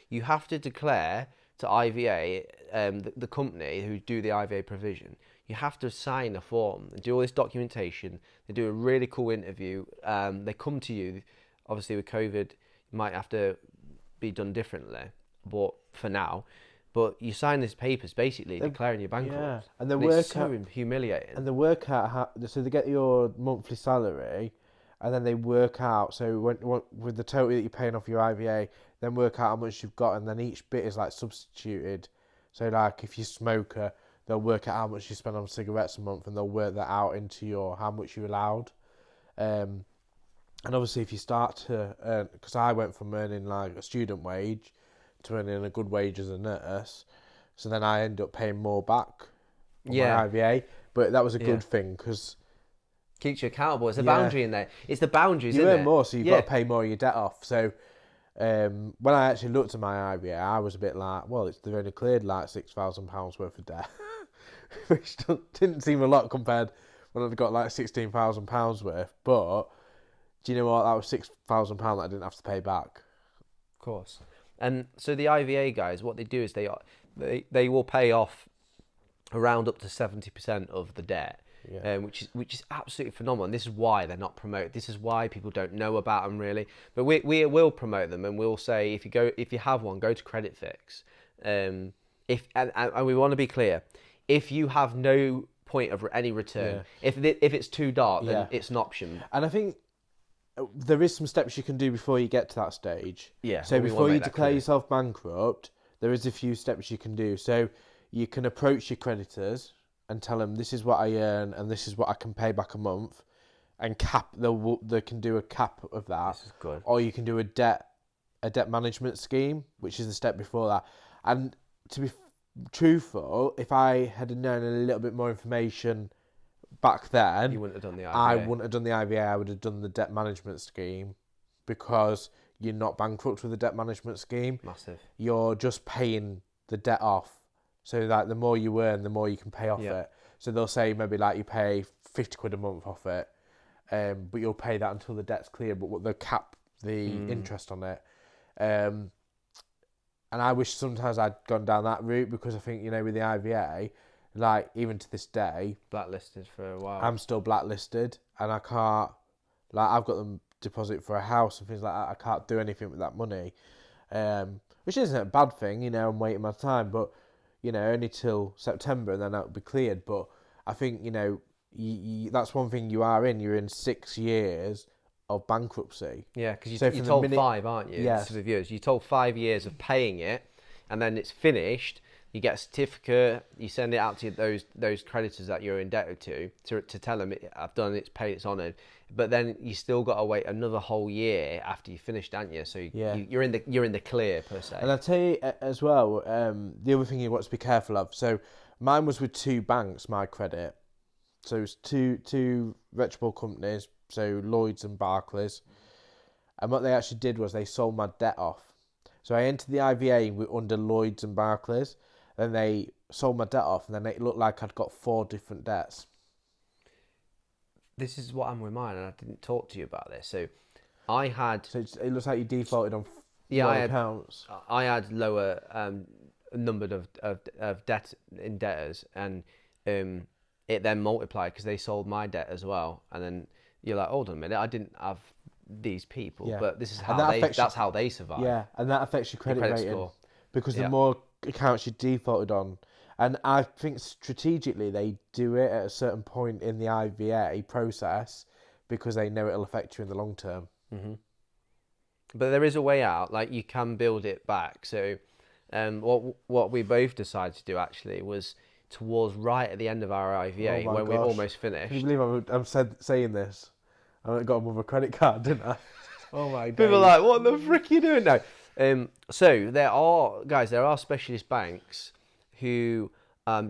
You have to declare to IVA, the company who do the IVA provision. You have to sign a form and do all this documentation. They do a really cool interview. They come to you. Obviously, with COVID, it might have to be done differently, but for now. But you sign these papers basically declaring you're bankrupt. Yeah. And it's so humiliating. And they work out so they get your monthly salary, and then they work out. So with the total that you're paying off your IVA, then work out how much you've got, and then each bit is like substituted. So like if you're a smoker, they'll work out how much you spend on cigarettes a month, and they'll work that out into how much you're allowed. And obviously, if you start to earn, because I went from earning like a student wage to earning a good wage as a nurse, so then I end up paying more back on my IVA. But that was a good thing because keeps you accountable. There's a boundary in there. It's the boundaries. You earn more, so you've got to pay more of your debt off. So when I actually looked at my IVA, I was a bit like, well, they've only cleared like £6,000 worth of debt, which didn't seem a lot compared when I'd got like £16,000 worth. But do you know what? That was £6,000 that I didn't have to pay back. Of course. And so the IVA guys, what they do is they will pay off around up to 70% of the debt, which is absolutely phenomenal. And this is why they're not promoted. This is why people don't know about them really. But we will promote them, and we'll say if you have one, go to Credit Fix. And we want to be clear, if you have no point of any return, if it's too dark, then it's an option. And I think there is some steps you can do before you get to that stage. Yeah. So before you declare yourself bankrupt, there is a few steps you can do. So you can approach your creditors and tell them this is what I earn and this is what I can pay back a month, and they can do a cap of that. This is good. Or you can do a debt management scheme, which is the step before that. And to be truthful, if I had known a little bit more information back then, you wouldn't have done the IVA. I wouldn't have done the IVA. I would have done the debt management scheme, because you're not bankrupt with the debt management scheme. Massive. You're just paying the debt off. So that the more you earn, the more you can pay off it. So they'll say maybe like you pay 50 quid a month off it, but you'll pay that until the debt's clear. But they'll cap the interest on it. And I wish sometimes I'd gone down that route, because I think, with the IVA, like even to this day, blacklisted for a while. I'm still blacklisted, and I can't, like I've got them deposit for a house and things like that. I can't do anything with that money, which isn't a bad thing, I'm waiting my time, but only till September, and then that'll be cleared. But I think, that's one thing you're in 6 years of bankruptcy. Yeah, because you're told 5, aren't you? Yes. To the viewers, you're told 5 years of paying it, and then it's finished. You get a certificate, you send it out to those creditors that you're indebted to tell them, I've done it, it's paid, it's honoured. But then you still got to wait another whole year after you finished, don't you? So you're in the clear, per se. And I'll tell you as well, the other thing you want to be careful of. So mine was with 2 banks, my credit. So it was two reputable companies, so Lloyds and Barclays. And what they actually did was they sold my debt off. So I entered the IVA under Lloyds and Barclays. Then they sold my debt off, and then it looked like I'd got 4 different debts. This is what I'm with mine, and I didn't talk to you about this. So I had... So it looks like you defaulted on lower accounts. I had lower numbered of debt in debtors, and it then multiplied because they sold my debt as well. And then you're like, hold on a minute, I didn't have these people, but this is how that's how they survive. Yeah, and that affects your credit rating score. Because the more accounts you defaulted on, and I think strategically they do it at a certain point in the IVA process because they know it'll affect you in the long term. Mm-hmm. But there is a way out. Like, you can build it back. So what we both decided to do actually was towards right at the end of our IVA, when we almost finished. Can you believe I'm saying this? I got another credit card, didn't I? Oh my God. People are like, what the frick are you doing now? So there are specialist banks who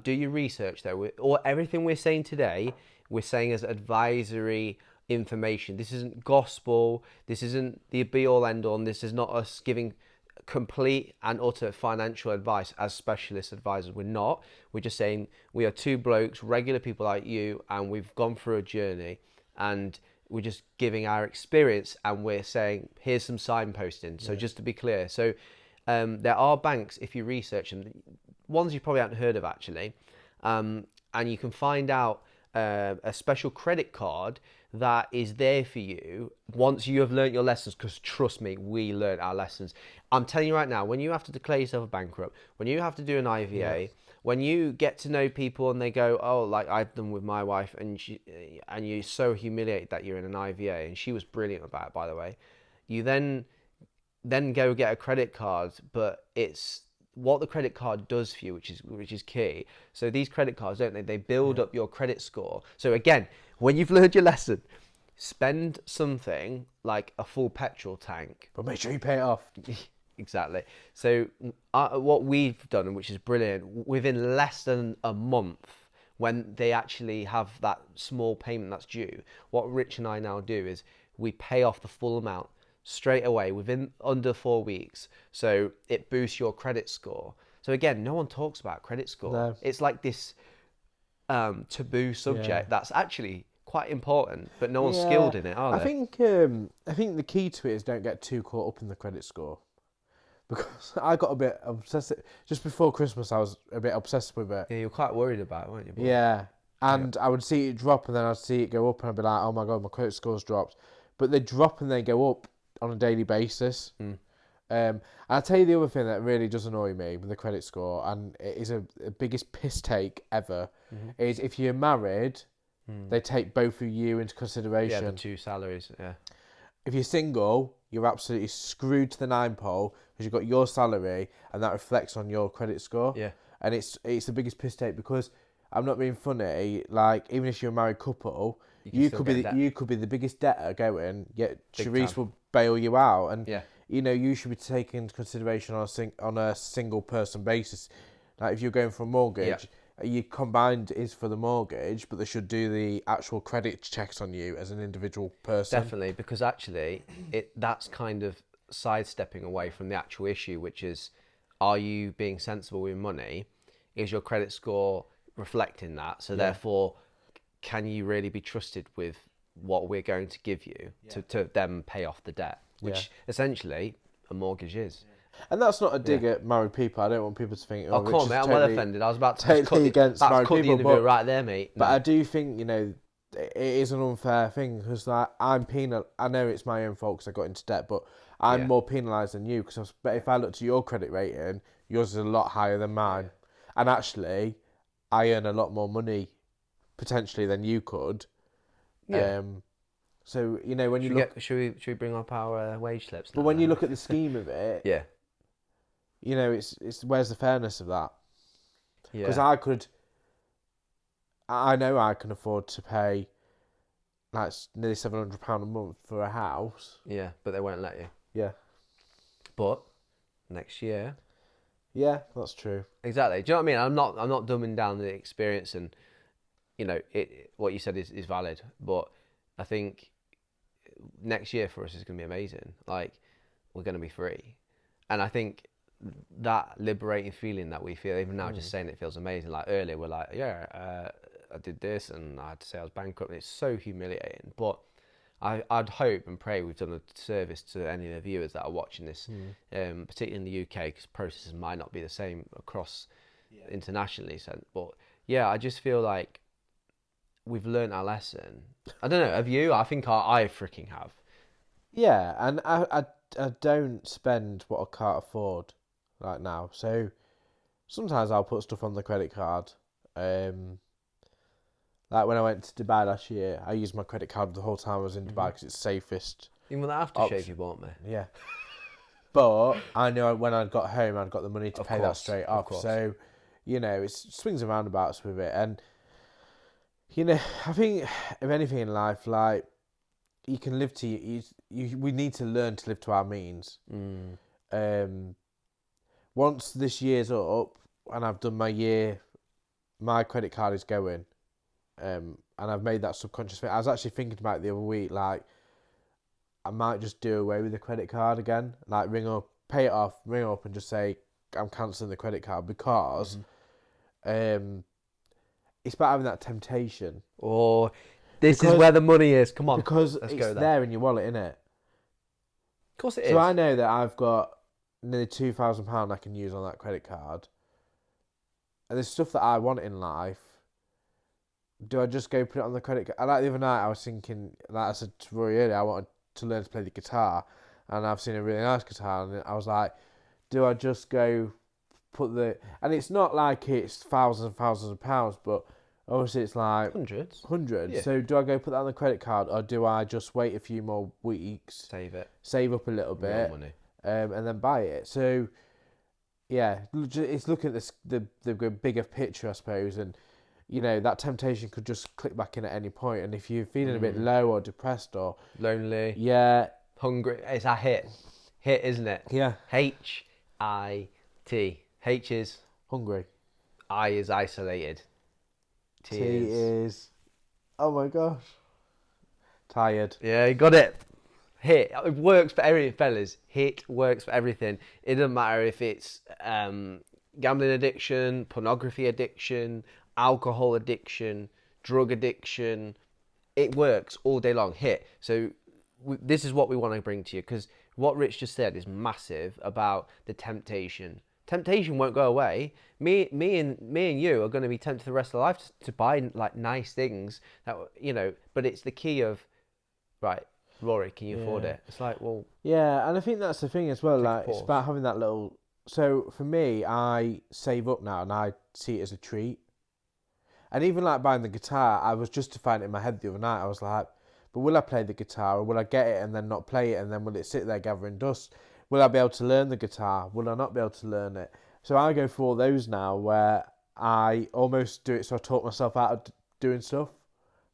do your research though. Or everything we're saying today, we're saying as advisory information. This isn't gospel. This isn't the be all end all. This is not us giving complete and utter financial advice as specialist advisors. We're not. We're just saying we are two blokes, regular people like you, and we've gone through a journey, and we're just giving our experience, and we're saying here's some signposting. So just to be clear, so there are banks, if you research them, ones you probably haven't heard of actually, and you can find out a special credit card that is there for you once you have learnt your lessons, because trust me, we learnt our lessons. I'm telling you right now, when you have to declare yourself a bankrupt, when you have to do an IVA, when you get to know people and they go, oh, like I've done with my wife, and you're so humiliated that you're in an IVA, and she was brilliant about it, by the way, you then go get a credit card, but it's what the credit card does for you, which is key. So these credit cards, don't they build up your credit score. So again, when you've learned your lesson, spend something like a full petrol tank, but make sure you pay it off. Exactly. So what we've done, which is brilliant, within less than a month, when they actually have that small payment that's due, what Rich and I now do is we pay off the full amount straight away within under 4 weeks, so it boosts your credit score. So again, no one talks about credit score. No. It's like this taboo subject that's actually quite important, but no one's skilled in it, are they? I think the key to it is don't get too caught up in the credit score, because I got a bit obsessed just before Christmas. I was a bit obsessed with it. Yeah, you were quite worried about it, weren't you? Yeah, and I would see it drop, and then I'd see it go up, and I'd be like, oh my god, my credit score's dropped. But they drop and they go up on a daily basis. And I'll tell you the other thing that really does annoy me with the credit score, and it is a biggest piss take ever, is if you're married, they take both of you into consideration. Yeah, the two salaries, yeah. If you're single, you're absolutely screwed to the nine pole, because you've got your salary, and that reflects on your credit score. Yeah. And it's the biggest piss take, because I'm not being funny, like, even if you're a married couple, you could be the biggest debtor going, yet Sharice will bail you out, and you should be taken into consideration on a single person basis. Like if you're going for a mortgage, your combined is for the mortgage, but they should do the actual credit checks on you as an individual person. Definitely, because actually that's kind of sidestepping away from the actual issue, which is, are you being sensible with money? Is your credit score reflecting that? So therefore, can you really be trusted with what we're going to give you to then pay off the debt, which essentially a mortgage is. And that's not a dig at married people. I don't want people to think, oh come on, mate, I'm well offended. I was about to totally against married people, the interview right there, mate. But I do think, it is an unfair thing, because like, I'm penal. I know it's my own fault because I got into debt, but I'm more penalised than you, because if I looked at your credit rating, yours is a lot higher than mine. And actually, I earn a lot more money potentially than you could. So when you look, should we bring up our wage slips? But when you look at the scheme of it, it's where's the fairness of that? Because I know I can afford to pay like nearly £700 a month for a house. Yeah, but they won't let you. Yeah. But next year. Yeah, that's true. Exactly. Do you know what I mean? I'm not dumbing down the experience, and what you said is valid. But I think next year for us is going to be amazing. Like, we're going to be free, and I think that liberating feeling that we feel, even now, just saying it feels amazing. Like earlier, we're like, I did this, and I had to say I was bankrupt. And it's so humiliating, but I'd hope and pray we've done a service to any of the viewers that are watching this, particularly in the UK, because processes might not be the same across internationally. But yeah, I just feel like we've learned our lesson. I don't know, have you? I think I freaking have. Yeah, and I don't spend what I can't afford right now. So sometimes I'll put stuff on the credit card. Like when I went to Dubai last year, I used my credit card the whole time I was in Dubai because it's safest. Even with the aftershave you bought me. Yeah. But I knew when I got home, I'd got the money to pay that straight off. So, it swings and roundabouts with it. And, I think if anything in life, like, you can live to we need to learn to live to our means. Once this year's up, and I've done my year, my credit card is going, and I've made that subconscious thing. I was actually thinking about it the other week, like, I might just do away with the credit card again, like ring up, pay it off, ring up and just say, I'm cancelling the credit card because it's about having that temptation. Or this is where the money is. Come on, because it's there in your wallet, isn't it? Of course it is. So I know that I've got nearly £2,000 I can use on that credit card, and there's stuff that I want in life. Do I just go put it on the credit card? Like the other night, I was thinking, like I said to Rory earlier, I wanted to learn to play the guitar, and I've seen a really nice guitar, and I was like, do I just go put the... And it's not like it's thousands and thousands of pounds, but obviously it's like... Hundreds. Yeah. So do I go put that on the credit card, or do I just wait a few more weeks, save up a little bit, money, and then buy it? So, yeah, it's looking at the bigger picture, I suppose, and, you know, that temptation could just click back in at any point, and if you're feeling a bit low or depressed or... lonely. Yeah. Hungry. It's a hit. Hit, isn't it? Yeah. H-I-T. H is... hungry. I is isolated. T is... oh my gosh. Tired. Yeah, you got it. Hit. It works for everything, fellas. Hit works for everything. It doesn't matter if it's gambling addiction, pornography addiction, alcohol addiction, drug addiction. It works all day long. Hit. So this is what we want to bring to you, because what Rich just said is massive about the temptation. Temptation won't go away. Me and you are going to be tempted the rest of our life to buy like nice things that, you know. But it's the key of, right, Rory, can you afford it? It's like, well, yeah, and I think that's the thing as well. Like, it's about having that little. So for me, I save up now, and I see it as a treat. And even like buying the guitar, I was justifying it in my head the other night. I was like, but will I play the guitar, or will I get it and then not play it, and then will it sit there gathering dust? Will I be able to learn the guitar? Will I not be able to learn it? So I go for all those now, where I almost do it so I talk myself out of doing stuff,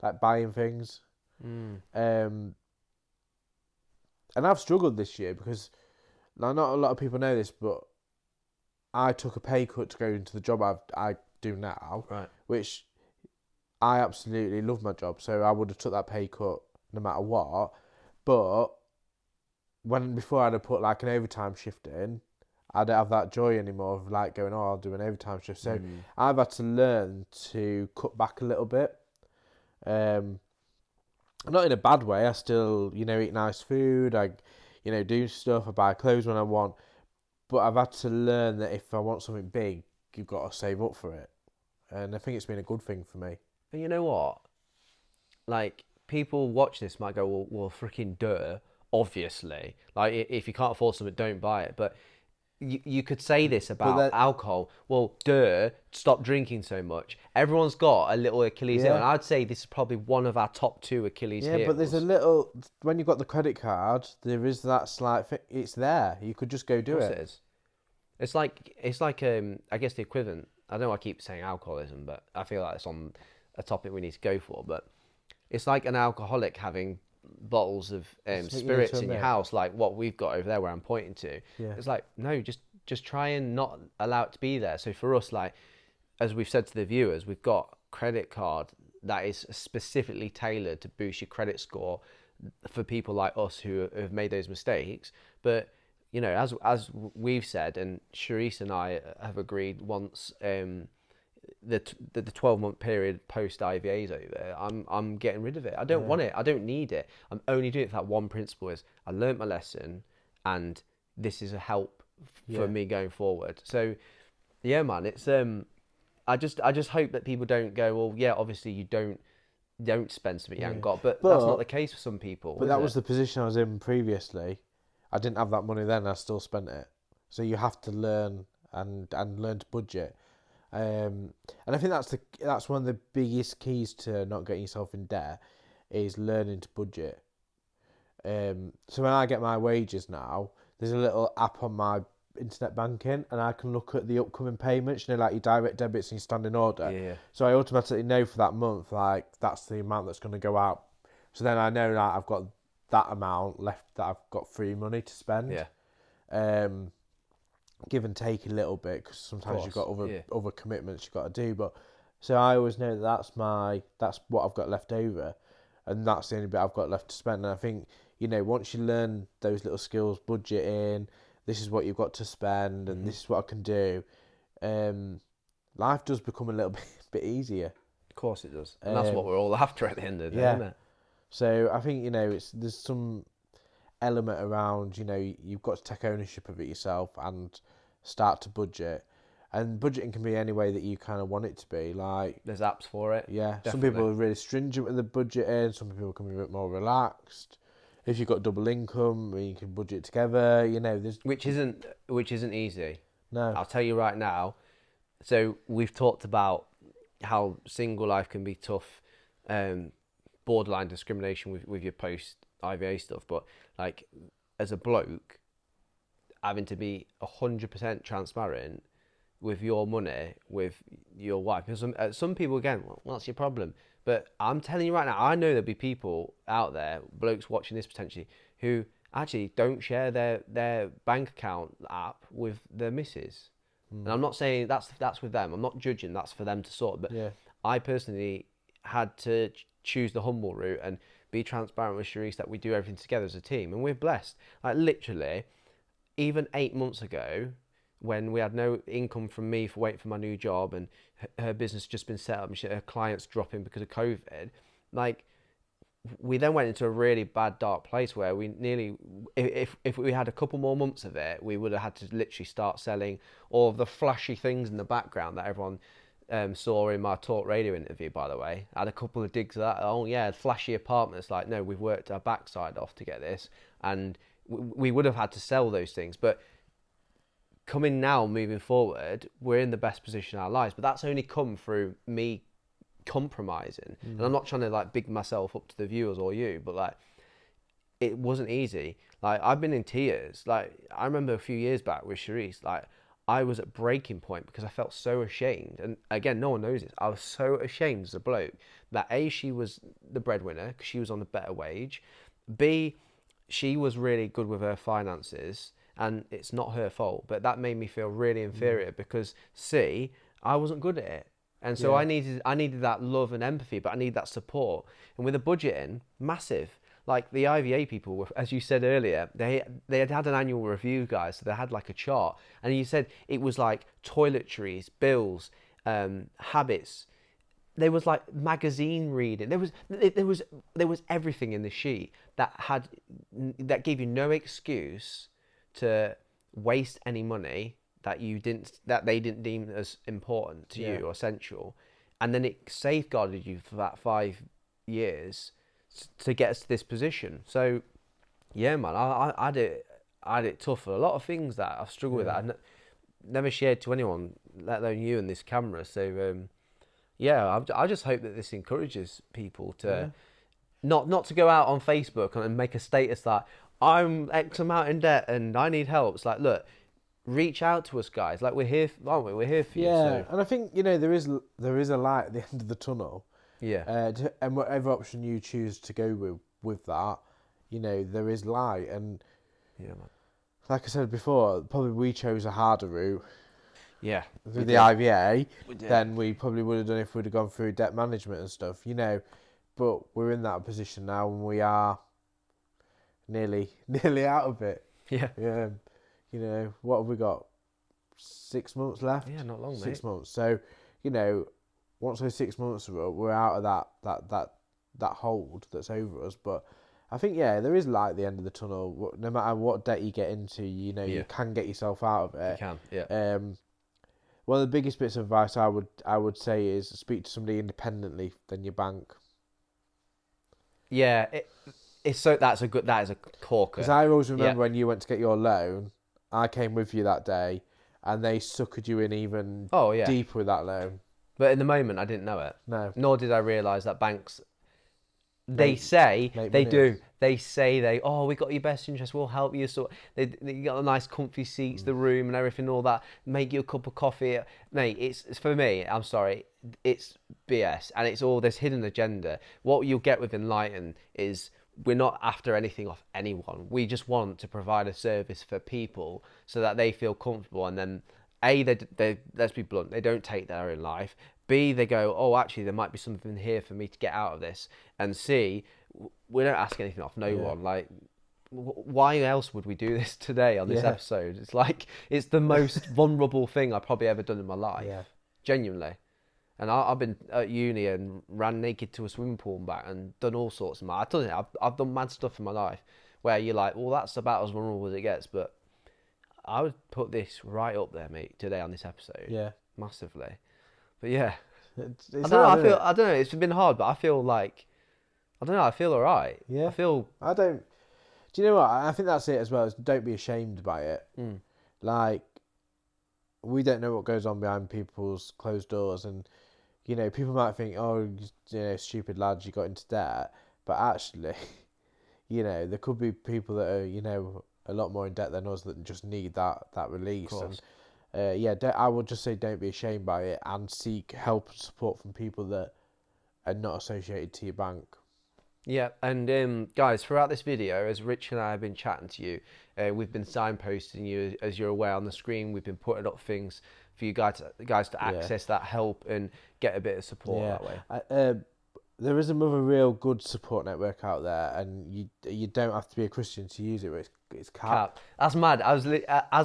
like buying things. And I've struggled this year because, now, not a lot of people know this, but I took a pay cut to go into the job I do now, right, which I absolutely love my job, so I would have took that pay cut no matter what. But before I'd have put like an overtime shift in, I don't have that joy anymore of like going, oh, I'll do an overtime shift. So I've had to learn to cut back a little bit. Not in a bad way. I still, you know, eat nice food. I, you know, do stuff. I buy clothes when I want. But I've had to learn that if I want something big, you've got to save up for it. And I think it's been a good thing for me. And you know what? Like, people watch this might go, well, freaking duh, obviously. Like, if you can't afford something, don't buy it. But you could say this about alcohol. Well, duh, stop drinking so much. Everyone's got a little Achilles heel. And I'd say this is probably one of our top 2 Achilles heels. Yeah, but there's a little... when you've got the credit card, there is that slight thing. It's there. You could just go do it. Of course it is. It's like I guess the equivalent... I know I keep saying alcoholism, but I feel like it's on a topic we need to go for. But it's like an alcoholic having bottles of spirits in your house, like what we've got over there where I'm pointing to. Yeah. It's like, no, just try and not allow it to be there. So for us, like, as we've said to the viewers, we've got credit card that is specifically tailored to boost your credit score for people like us who have made those mistakes. But, you know, as we've said, and Sharice and I have agreed, once the 12-month period post IVA's over, I'm getting rid of it. I don't want it. I don't need it. I'm only doing it for that one principle: is I learnt my lesson, and this is a help for me going forward. So, yeah, man, it's I just hope that people don't go, well, yeah, obviously you don't spend something you haven't got, but that's not the case for some people. But that was the position I was in previously. I didn't have that money then. I still spent it. So you have to learn and learn to budget. And I think that's one of the biggest keys to not getting yourself in debt, is learning to budget. So when I get my wages now, there's a little app on my internet banking, and I can look at the upcoming payments, you know, like your direct debits and your standing order. Yeah. So I automatically know for that month, like, that's the amount that's going to go out. So then I know that I've got that amount left, that I've got free money to spend. Yeah. give and take a little bit, because sometimes you've got yeah. other commitments you've got to do. But so I always know that's what I've got left over, and that's the only bit I've got left to spend. And I think, you know, once you learn those little skills, budgeting, this is what you've got to spend, and this is what I can do. Life does become a little bit easier. Of course it does, and that's what we're all after at the end of the day, isn't it? So I think, you know, there's some element around, you know, you've got to take ownership of it yourself and start to budget. And budgeting can be any way that you kind of want it to be. Like, there's apps for it. Yeah, definitely. Some people are really stringent with the budgeting. Some people can be a bit more relaxed. If you've got double income, you can budget together. You know, which isn't easy. No, I'll tell you right now. So we've talked about how single life can be tough, borderline discrimination with your post IVA stuff. But like, as a bloke, having to be 100% transparent with your money, with your wife. Because some people, again, well, what's your problem? But I'm telling you right now, I know there'll be people out there, blokes watching this potentially, who actually don't share their bank account app with their missus. And I'm not saying that's with them. I'm not judging. That's for them to sort. But I personally had to choose the humble route and be transparent with Sharice that we do everything together as a team. And we're blessed. Like, literally, even 8 months ago, when we had no income from me for waiting for my new job, and her business just been set up, and her clients dropping because of COVID, like, we then went into a really bad, dark place where we nearly, if we had a couple more months of it, we would have had to literally start selling all of the flashy things in the background that everyone saw in my talk radio interview, by the way. I had a couple of digs of that. Oh yeah, flashy apartments. Like, no, we've worked our backside off to get this, and we would have had to sell those things. But coming now, moving forward, we're in the best position in our lives. But that's only come through me compromising. And I'm not trying to like big myself up to the viewers or you, but like, it wasn't easy. Like, I've been in tears. Like, I remember a few years back with Sharice, like, I was at breaking point because I felt so ashamed. And again, no one knows this. I was so ashamed as a bloke that A, she was the breadwinner because she was on a better wage. B, she was really good with her finances, and it's not her fault, but that made me feel really inferior because C, I wasn't good at it. And so I needed that love and empathy, but I need that support. And with the budgeting, massive. Like, the IVA people were, as you said earlier, they had an annual review, guys. So they had like a chart, and you said it was like toiletries, bills, habits. There was like magazine reading. There was everything in the sheet that gave you no excuse to waste any money that they didn't deem as important to you or essential. And then it safeguarded you for that 5 years to get us to this position. So yeah, man, I had it tough for a lot of things that I've struggled with that I never shared to anyone, let alone you and this camera. So I just hope that this encourages people to not to go out on Facebook and make a status that I'm X amount in debt and I need help. It's like, look, reach out to us, guys. Like, we're here, aren't we? We're here for you. Yeah, and I think, you know, there is a light at the end of the tunnel. Yeah. And whatever option you choose to go with that, you know, there is light. And yeah, man. Like I said before, probably we chose a harder route. Yeah. Through the IVA than we probably would have done if we'd have gone through debt management and stuff, you know. But we're in that position now, and we are nearly out of it. Yeah. Yeah. You know, what have we got? 6 months left? Yeah, not long, mate. 6 months. So, you know, once those 6 months are up, we're out of that hold that's over us. But I think, there is light at the end of the tunnel. No matter what debt you get into, you know, you can get yourself out of it. You can, yeah. One of the biggest bits of advice I would say is speak to somebody independently than your bank. Yeah, that is a corker. Because I always remember when you went to get your loan, I came with you that day, and they suckered you in even deeper with that loan. But in the moment, I didn't know it. No. Nor did I realise that banks, they say, we got your best interest, we'll help you. So they got the nice comfy seats, the room and everything, all that, make you a cup of coffee. Mate, it's for me, I'm sorry, it's BS. And it's all this hidden agenda. What you'll get with Enlighten is we're not after anything off anyone. We just want to provide a service for people so that they feel comfortable, and then they let's be blunt, they don't take their own life. B, they go, oh, actually, there might be something here for me to get out of this. And C, we don't ask anything off no one. Like, why else would we do this today on this episode? It's like, it's the most vulnerable thing I've probably ever done in my life. Genuinely. And I've been at uni and ran naked to a swimming pool and back and done all sorts of mad. I've done mad stuff in my life where you're like, well, that's about as vulnerable as it gets. But I would put this right up there, mate, today on this episode. Yeah. Massively. But yeah. It's I don't know. I don't know. It's been hard, but I feel like, I don't know. I feel all right. Yeah. Do you know what? I think that's it as well. Is don't be ashamed by it. Like, we don't know what goes on behind people's closed doors, and you know, people might think, oh, you know, stupid lads, you got into debt, but actually, you know, there could be people that are, you know, a lot more in debt than us that just need that release. And I would just say don't be ashamed by it, and seek help and support from people that are not associated to your bank. Yeah, and guys, throughout this video, as Rich and I have been chatting to you, we've been signposting you, as you're aware on the screen. We've been putting up things for you guys to access that help and get a bit of support that way. There is another real good support network out there, and you don't have to be a Christian to use it. But it's CAP. That's mad. As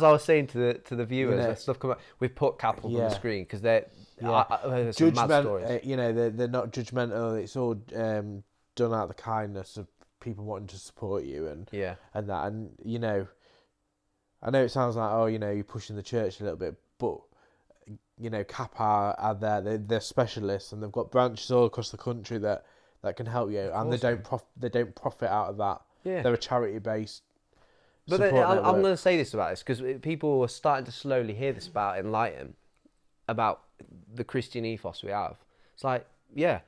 I was saying to the viewers, that stuff come up. We've put CAP up on the screen because they're some mad stories. You know, they're not judgmental. It's all done out of the kindness of people wanting to support you and that. And you know, I know it sounds like, oh, you know, you're pushing the church a little bit, but you know, CAP are there. They're specialists, and they've got branches all across the country that can help you. And they don't profit out of that. Yeah. They're a charity based. But I'm going to say this about this because people are starting to slowly hear this about Enlighten, about the Christian ethos we have. It's like, yeah,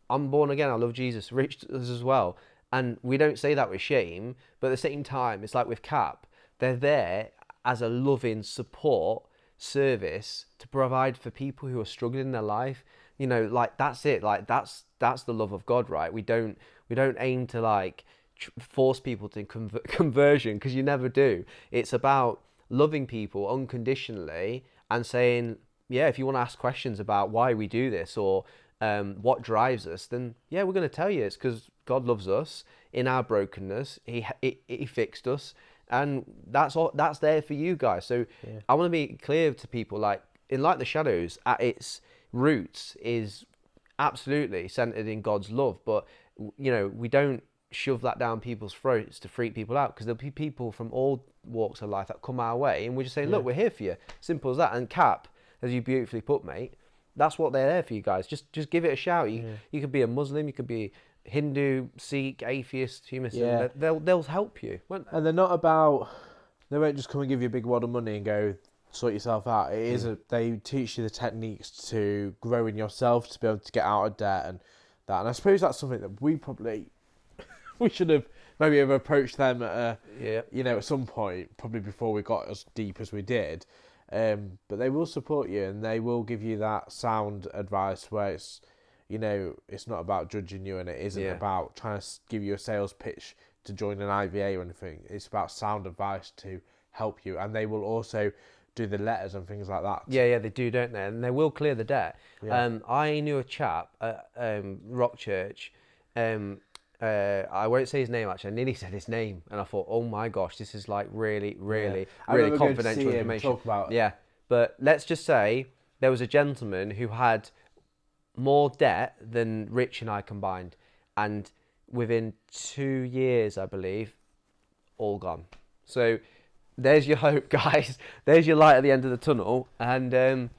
I'm born again. I love Jesus. Rich does as well. And we don't say that with shame, but at the same time, it's like with CAP, they're there as a loving support service to provide for people who are struggling in their life. You know, like that's it. Like that's the love of God, right? We don't aim to like force people to conversion, because you never do. It's about loving people unconditionally and saying, yeah, if you want to ask questions about why we do this or what drives us, then yeah, we're going to tell you it's because God loves us in our brokenness. He fixed us, and that's all. That's there for you guys. So I want to be clear to people, like in Like the Shadows, at its roots is absolutely centered in God's love, but you know, we don't shove that down people's throats to freak people out, because there'll be people from all walks of life that come our way, and we're just saying, look, we're here for you. Simple as that. And CAP, as you beautifully put, mate, that's what they're there for you guys. Just give it a shout. You could be a Muslim, you could be Hindu, Sikh, atheist, humanist. Yeah. They'll help you. And they won't just come and give you a big wad of money and go sort yourself out. They teach you the techniques to grow in yourself, to be able to get out of debt and that. And I suppose that's something that we should have maybe have approached them at at some point, probably before we got as deep as we did. But they will support you, and they will give you that sound advice where it's, you know, it's not about judging you, and it isn't about trying to give you a sales pitch to join an IVA or anything. It's about sound advice to help you, and they will also do the letters and things like that. Yeah, they do, don't they? And they will clear the debt. Yeah. I knew a chap at Rock Church. I won't say his name, actually. I nearly said his name, and I thought, oh my gosh, this is like really confidential information. Talk about it. Yeah, but let's just say there was a gentleman who had more debt than Rich and I combined, and within 2 years, I believe, all gone. So there's your hope, guys. There's your light at the end of the tunnel. And I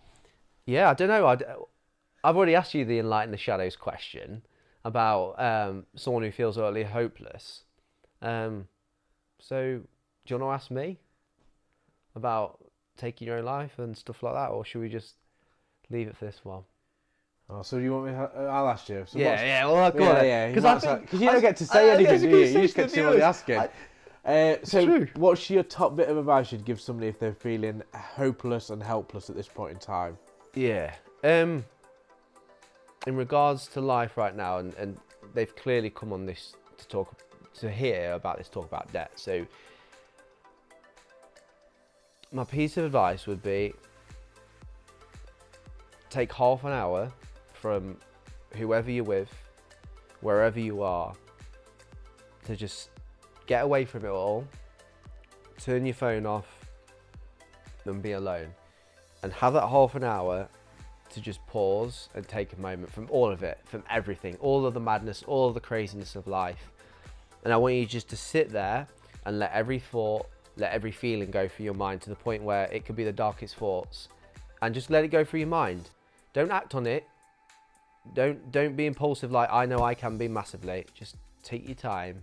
don't know. I've already asked you the Enlighten the Shadows question about someone who feels utterly hopeless. So do you want to ask me about taking your own life and stuff like that, or should we just leave it for this one? Oh, so you want me? I'll ask you. So well, go on. Because you don't get to say anything, do you? You just get to see what you're asking. True. What's your top bit of advice you'd give somebody if they're feeling hopeless and helpless at this point in time? Yeah. In regards to life right now, and they've clearly come on this to talk to hear about this talk about debt. So my piece of advice would be take half an hour from whoever you're with, wherever you are, to just get away from it all, turn your phone off and be alone, and have that half an hour to just pause and take a moment from all of it, from everything, all of the madness, all of the craziness of life. And I want you just to sit there and let every thought, let every feeling go through your mind to the point where it could be the darkest thoughts, and just let it go through your mind. Don't act on it. Don't be impulsive like I know I can be massively. Just take your time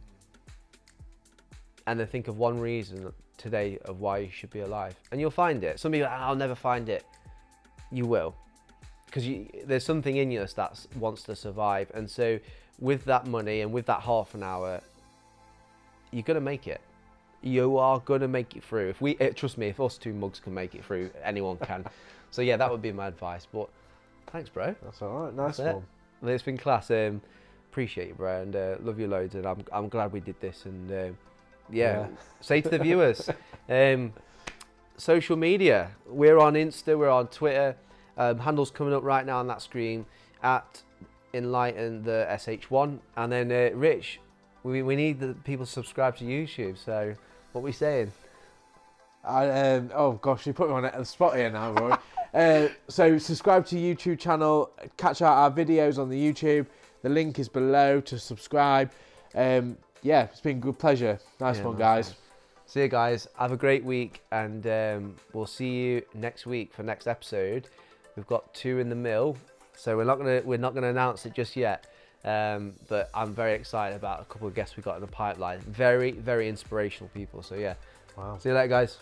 and then think of one reason today of why you should be alive, and you'll find it. Some people, I'll never find it. You will, because there's something in you that wants to survive. And so with that money and with that half an hour, you're gonna make it. You are gonna make it through. Trust me, if us two mugs can make it through, anyone can. So yeah, that would be my advice. But thanks, bro. That's all right. Nice one. It's been class. Appreciate you, bro, and love you loads. And I'm glad we did this. And yeah. Say to the viewers, social media. We're on Insta. We're on Twitter. Handles coming up right now on that screen at Enlighten the SH1. And then Rich, we need the people to subscribe to YouTube. So what are we saying? Oh gosh, you put me on the spot here now, Rory. So subscribe to YouTube channel, catch out our videos on the YouTube. The link is below to subscribe. Yeah, it's been a good pleasure. Nice one, guys. See you guys. Have a great week, and we'll see you next week for next episode. We've got 2 in the mill, so we're not gonna announce it just yet. But I'm very excited about a couple of guests we got in the pipeline. Very, very inspirational people. So yeah. Wow. See you later, guys.